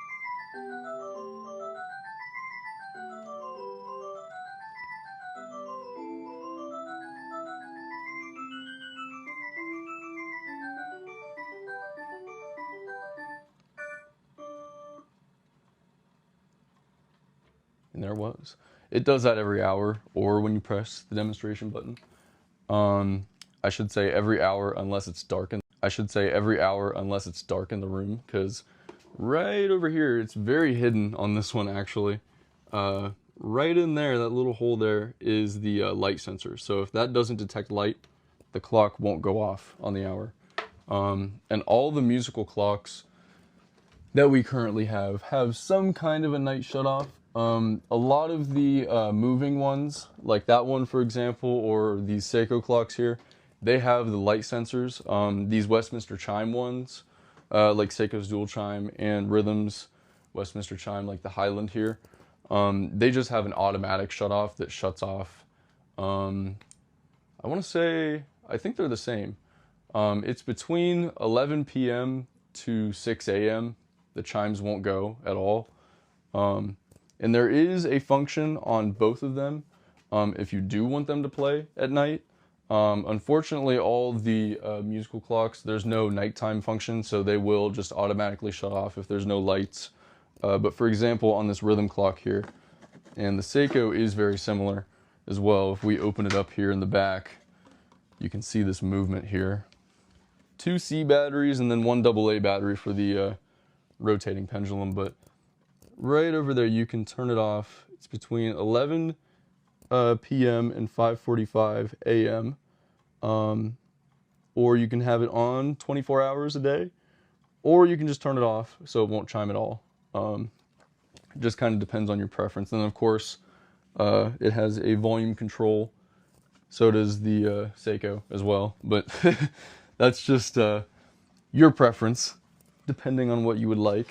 Speaker 1: And there it was. It does that every hour, or when you press the demonstration button. I should say every hour unless it's dark in the room, because right over here, it's very hidden on this one actually. Right in there, that little hole there is the light sensor. So if that doesn't detect light, the clock won't go off on the hour. And all the musical clocks that we currently have some kind of a night shut off. A lot of the moving ones, like that one for example, or these Seiko clocks here, they have the light sensors. These Westminster chime ones, like Seiko's dual chime, and Rhythm's Westminster chime, like the Highland here, they just have an automatic shut off that shuts off. I want to say, I think they're the same. It's between 11 p.m. to 6 a.m. The chimes won't go at all. And there is a function on both of them if you do want them to play at night. Unfortunately, all the musical clocks, there's no nighttime function, so they will just automatically shut off if there's no lights. But for example, on this Rhythm clock here, and the Seiko is very similar as well. If we open it up here in the back, you can see this movement here. 2 C batteries and then 1 AA battery for the rotating pendulum, but right over there you can turn it off. It's between 11 p.m. and 5:45 a.m. Or you can have it on 24 hours a day, or you can just turn it off so it won't chime at all. It just kind of depends on your preference. And then of course, it has a volume control. So does the Seiko as well, but that's just your preference, depending on what you would like.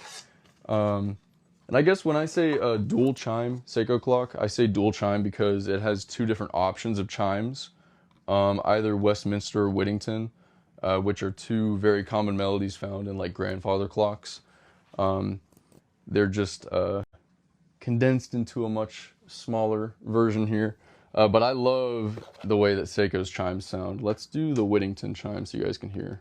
Speaker 1: And I guess when I say dual chime Seiko clock, I say dual chime because it has 2 different options of chimes, either Westminster or Whittington, which are 2 very common melodies found in like grandfather clocks. They're just condensed into a much smaller version here. But I love the way that Seiko's chimes sound. Let's do the Whittington chime so you guys can hear.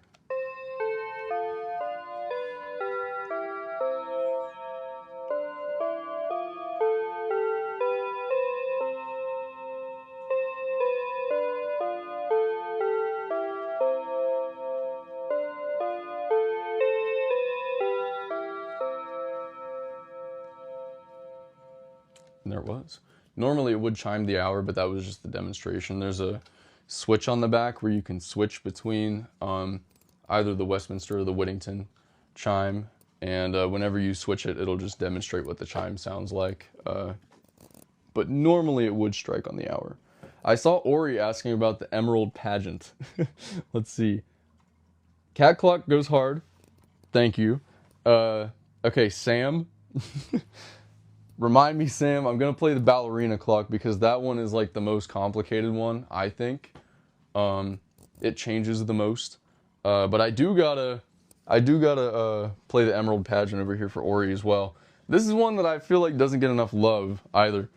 Speaker 1: And there it was. Normally it would chime the hour, but that was just the demonstration. There's a switch on the back where you can switch between either the Westminster or the Whittington chime, and whenever you switch it, it'll just demonstrate what the chime sounds like. But normally it would strike on the hour. I saw Ori asking about the Emerald Pageant. Let's see. Cat clock goes hard. Thank you. Okay, Sam. Remind me, Sam, I'm going to play the ballerina clock because that one is like the most complicated one, I think. It changes the most. But I do got a I do gotta play the Emerald Pageant over here for Ori as well. This is one that I feel like doesn't get enough love either.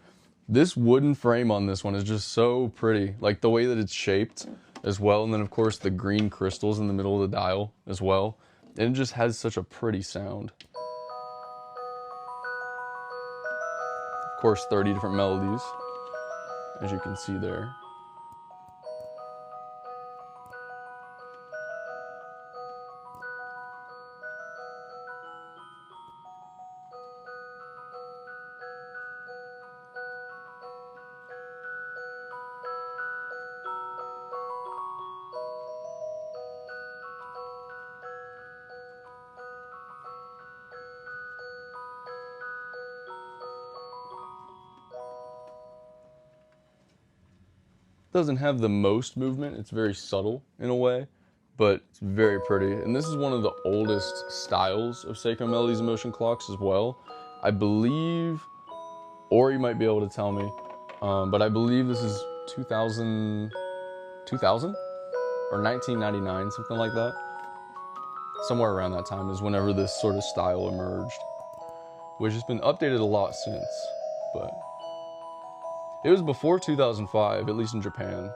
Speaker 1: This wooden frame on this one is just so pretty. Like the way that it's shaped as well. And then of course the green crystals in the middle of the dial as well. And it just has such a pretty sound. Of course, 30 different melodies, as you can see there. Doesn't have the most movement, it's very subtle in a way, but it's very pretty. And this is one of the oldest styles of Seiko Melodies and Motion clocks as well. I believe, or you might be able to tell me, but I believe this is 2000 or 1999, something like that. Somewhere around that time is whenever this sort of style emerged, which has been updated a lot since, but it was before 2005, at least in Japan.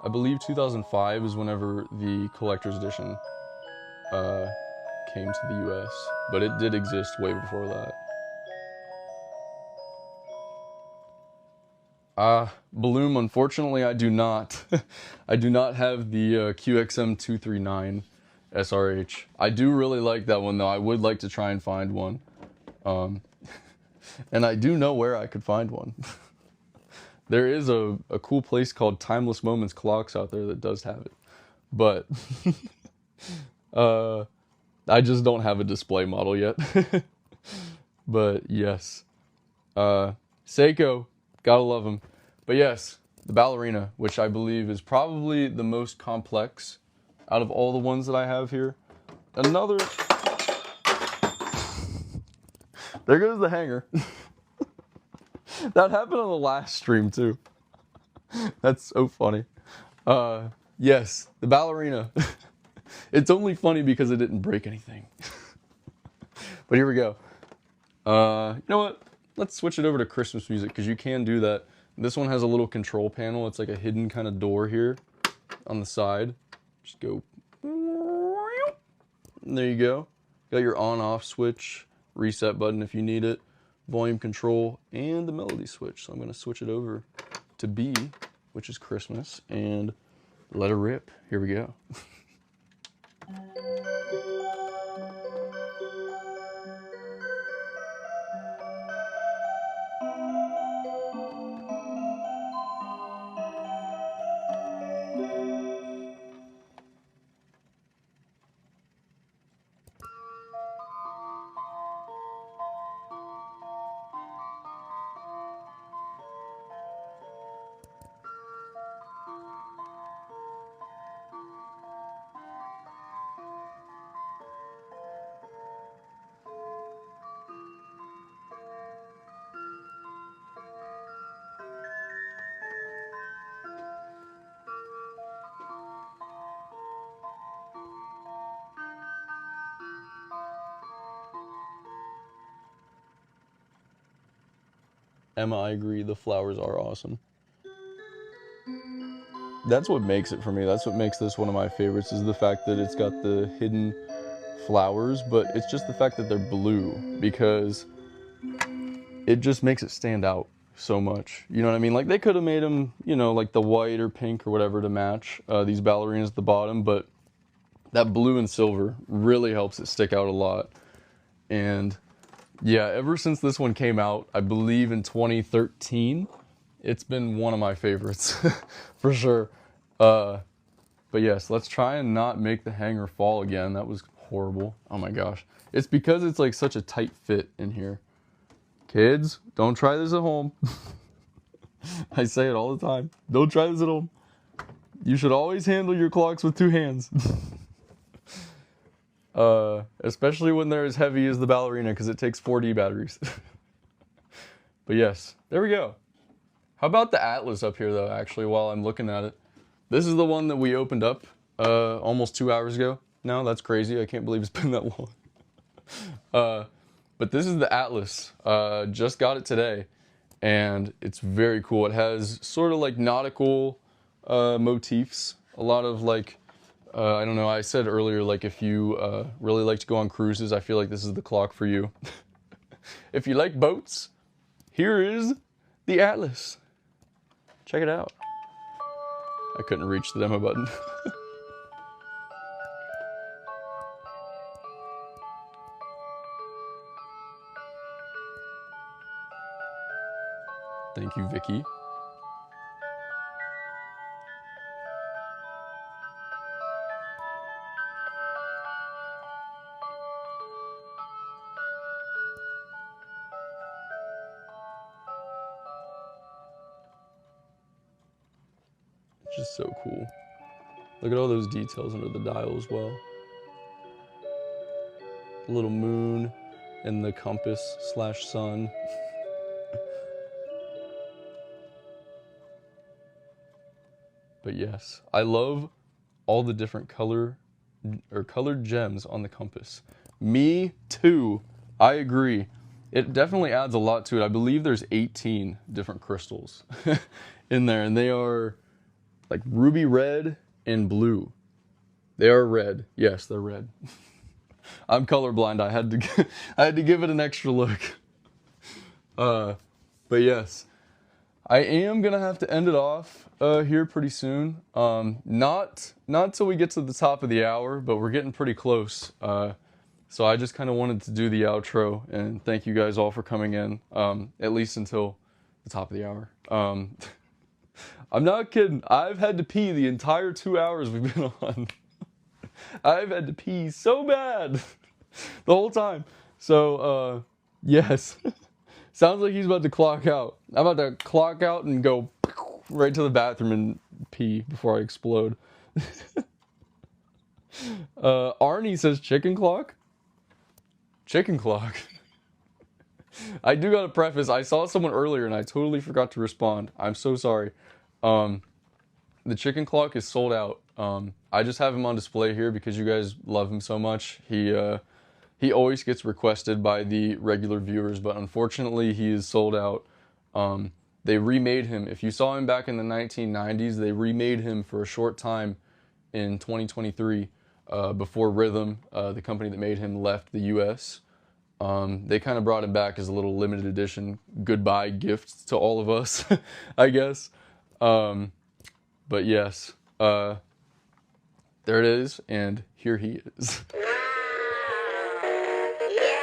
Speaker 1: I believe 2005 is whenever the collector's edition came to the US, but it did exist way before that. Bloom, unfortunately, I do not. I do not have the QXM381 SRH. I do really like that one, though. I would like to try and find one. And I do know where I could find one. There is a cool place called Timeless Moments Clocks out there that does have it. But I just don't have a display model yet. But yes. Seiko, gotta love them. But yes, the ballerina, which I believe is probably the most complex out of all the ones that I have here. Another... There goes the hanger. That happened on the last stream too. That's so funny. Yes, the ballerina. It's only funny because it didn't break anything. But here we go. You know what? Let's switch it over to Christmas music because you can do that. This one has a little control panel. It's like a hidden kind of door here on the side. Just go. And there you go. Got your on-off switch, reset button if you need it, volume control, and the melody switch. So I'm going to switch it over to B, which is Christmas, and let her rip. Here we go. Emma, I agree, the flowers are awesome. That's what makes it for me. That's what makes this one of my favorites, is the fact that it's got the hidden flowers, but it's just the fact that they're blue, because it just makes it stand out so much. You know what I mean? Like, they could have made them, you know, like the white or pink or whatever to match these ballerinas at the bottom, but that blue and silver really helps it stick out a lot. And yeah, ever since this one came out, I believe in 2013, it's been one of my favorites, for sure. But yes, let's try and not make the hanger fall again. That was horrible. Oh my gosh. It's because it's like such a tight fit in here. Kids, don't try this at home. I say it all the time. Don't try this at home. You should always handle your clocks with two hands. Especially when they're as heavy as the ballerina, because it takes 4D batteries. But yes, there we go. How about the Atlas up here though, actually, while I'm looking at it? This is the one that we opened up almost 2 hours ago. No, that's crazy. I can't believe it's been that long. But this is the Atlas. Just got it today, and it's very cool. It has sort of like nautical motifs. A lot of like, I don't know. I said earlier, like if you really like to go on cruises, I feel like this is the clock for you. If you like boats, here is the Atlas. Check it out. I couldn't reach the demo button. Thank you, Vicky. It's just so cool. Look at all those details under the dial as well. The little moon and the compass / sun. But yes, I love all the different colored gems on the compass. Me too. I agree. It definitely adds a lot to it. I believe there's 18 different crystals in there, and they are like ruby red and blue. They are red. Yes, they're red. I'm colorblind. I had to give it an extra look. But yes, I am gonna have to end it off here pretty soon. Not till we get to the top of the hour, but we're getting pretty close. So I just kind of wanted to do the outro and thank you guys all for coming in, at least until the top of the hour. I'm not kidding. I've had to pee the entire 2 hours we've been on. I've had to pee so bad the whole time. So, yes. Sounds like he's about to clock out. I'm about to clock out and go right to the bathroom and pee before I explode. Arnie says chicken clock? Chicken clock. I do gotta preface, I saw someone earlier and I totally forgot to respond. I'm so sorry. The chicken clock is sold out. I just have him on display here because you guys love him so much. He always gets requested by the regular viewers, but unfortunately he is sold out. They remade him. If you saw him back in the 1990s, they remade him for a short time in 2023 before Rhythm, the company that made him, left the US. They kind of brought him back as a little limited edition goodbye gift to all of us, I guess. But yes, there it is, and here he is.
Speaker 2: Wow. Yeah.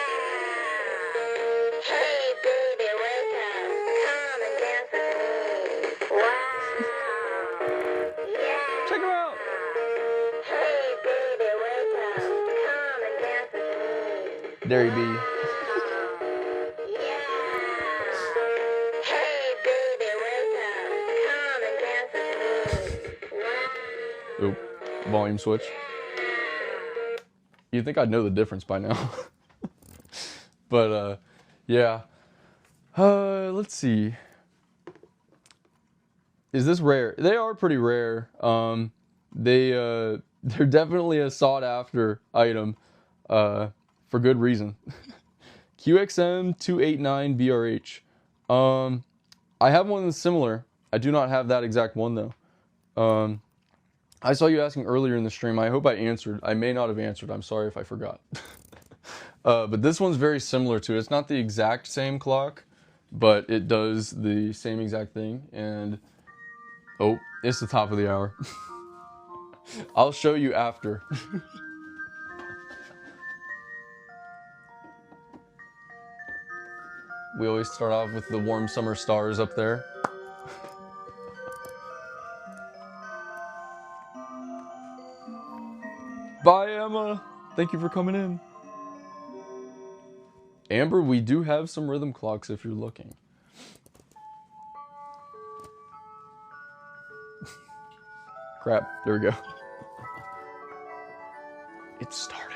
Speaker 2: Hey, baby, wake up. Come and dance with me. Wow. Yeah.
Speaker 1: Check him out.
Speaker 2: Hey, baby, wake up. Come and dance with me.
Speaker 1: There he be.
Speaker 2: Yeah. Hey, baby, wake up. Come and dance with me. Wow.
Speaker 1: Oop, volume switch. You'd think I'd know the difference by now. But, yeah. Let's see. Is this rare? They are pretty rare. They're definitely a sought after item, for good reason. QXM381BRH. I have one that's similar. I do not have that exact one though. I saw you asking earlier in the stream. I hope I answered. I may not have answered. I'm sorry if I forgot. But this one's very similar to it. It's not the exact same clock, but it does the same exact thing. And oh, it's the top of the hour. I'll show you after. We always start off with the warm summer stars up there. Bye, Emma. Thank you for coming in. Amber, we do have some rhythm clocks if you're looking. Crap, there we go. It's starting.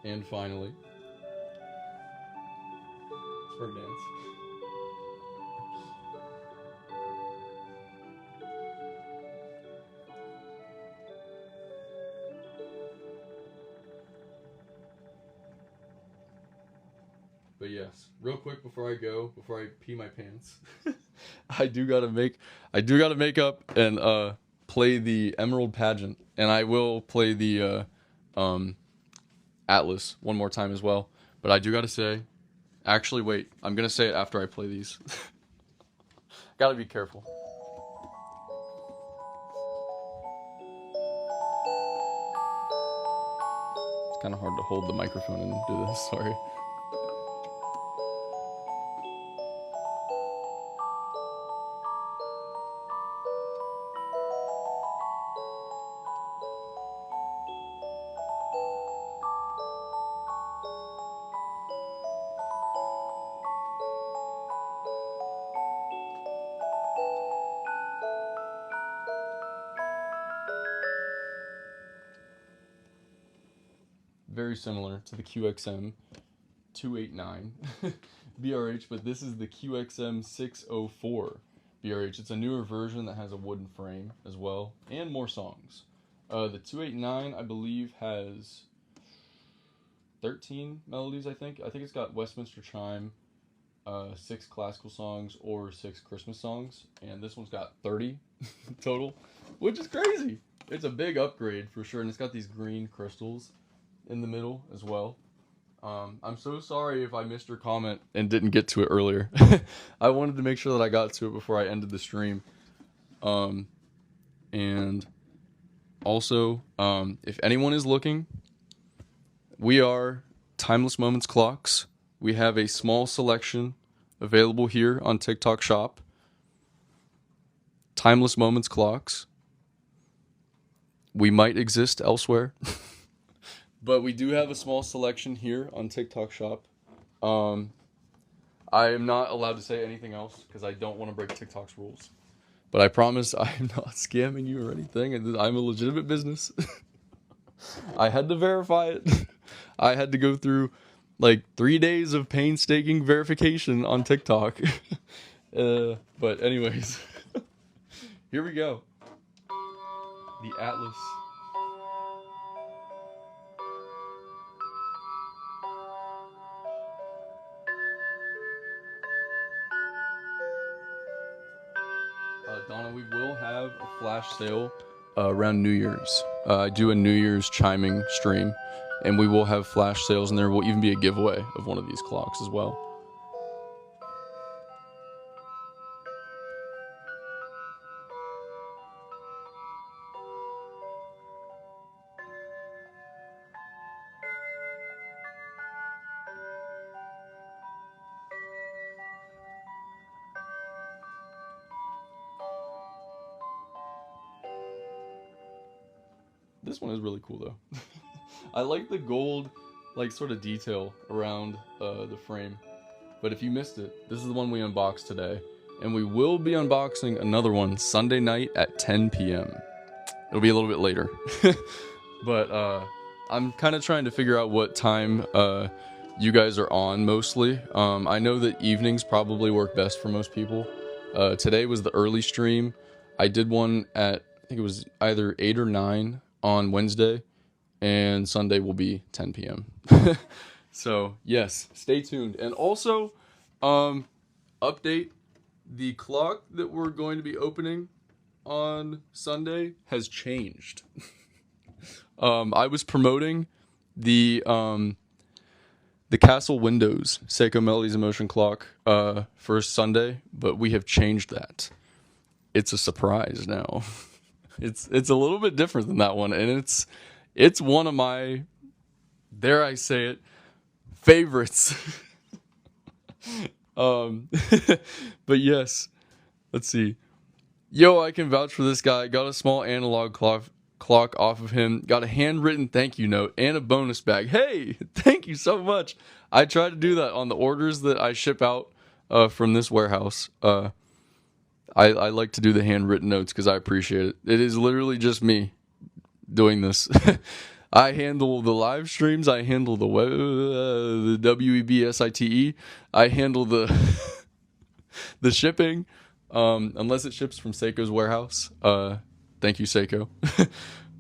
Speaker 1: And finally, for a dance. But yes, real quick before I go, before I pee my pants, I do gotta make up and play the Emerald Pageant, and I will play the Atlas one more time as well. But I do gotta say, actually, wait, I'm gonna say it after I play these. Gotta be careful. It's kind of hard to hold the microphone and do this. Sorry. Very similar to the QXM281 BRH, but this is the QXM604 BRH. It's a newer version that has a wooden frame as well, and more songs. The 289, I believe, has 13 melodies, I think. I think it's got Westminster Chime, 6 classical songs, or 6 Christmas songs, and this one's got 30 total, which is crazy. It's a big upgrade for sure, and it's got these green crystals in the middle as well. I'm so sorry if I missed your comment and didn't get to it earlier. I wanted to make sure that I got to it before I ended the stream. And also, if anyone is looking, we are Timeless Moments clocks. We have a small selection available here on TikTok Shop. Timeless Moments clocks. We might exist elsewhere. But we do have a small selection here on TikTok Shop. I am not allowed to say anything else because I don't want to break TikTok's rules. But I promise I am not scamming you or anything. And I'm a legitimate business. I had to verify it. I had to go through like 3 days of painstaking verification on TikTok. But anyways, here we go. The Atlas. Donna, we will have a flash sale around New Year's. I do a New Year's chiming stream, and we will have flash sales, and there will even be a giveaway of one of these clocks as well. This one is really cool though. I like the gold, like sort of detail around the frame. But if you missed it, this is the one we unboxed today, and we will be unboxing another one Sunday night at 10 p.m. It'll be a little bit later, but I'm kind of trying to figure out what time you guys are on mostly. I know that evenings probably work best for most people. Today was the early stream. I did one at, I think it was either 8 or 9 on Wednesday, and Sunday will be 10 p.m. So yes, stay tuned. And also, update, the clock that we're going to be opening on Sunday has changed. I was promoting the Castle Windows Seiko Melodies in Motion clock for Sunday, but we have changed that. It's a surprise now. It's a little bit different than that one, and it's one of my, dare I say it, favorites. But yes, let's see. Yo, I can vouch for this guy. Got a small analog clock off of him. Got a handwritten thank you note and a bonus bag. Hey, thank you so much. I try to do that on the orders that I ship out from this warehouse. I like to do the handwritten notes because I appreciate it. It is literally just me doing this. I handle the live streams. I handle the web, the WEBSITE. I handle the the shipping, unless it ships from Seiko's warehouse. Thank you, Seiko.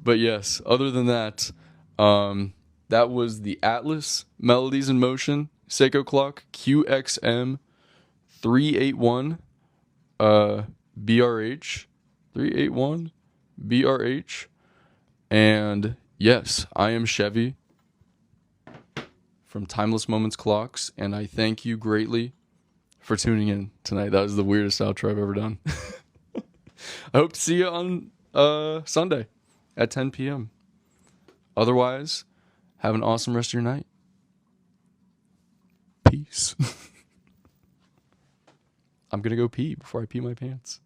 Speaker 1: But yes, other than that, that was the Atlas Melodies in Motion Seiko clock QXM381 BRH 381 BRH. And yes, I am Chevy from Timeless Moments Clocks, and I thank you greatly for tuning in tonight. That was the weirdest outro I've ever done. I hope to see you on Sunday at 10 p.m. Otherwise, have an awesome rest of your night. Peace. I'm gonna go pee before I pee my pants.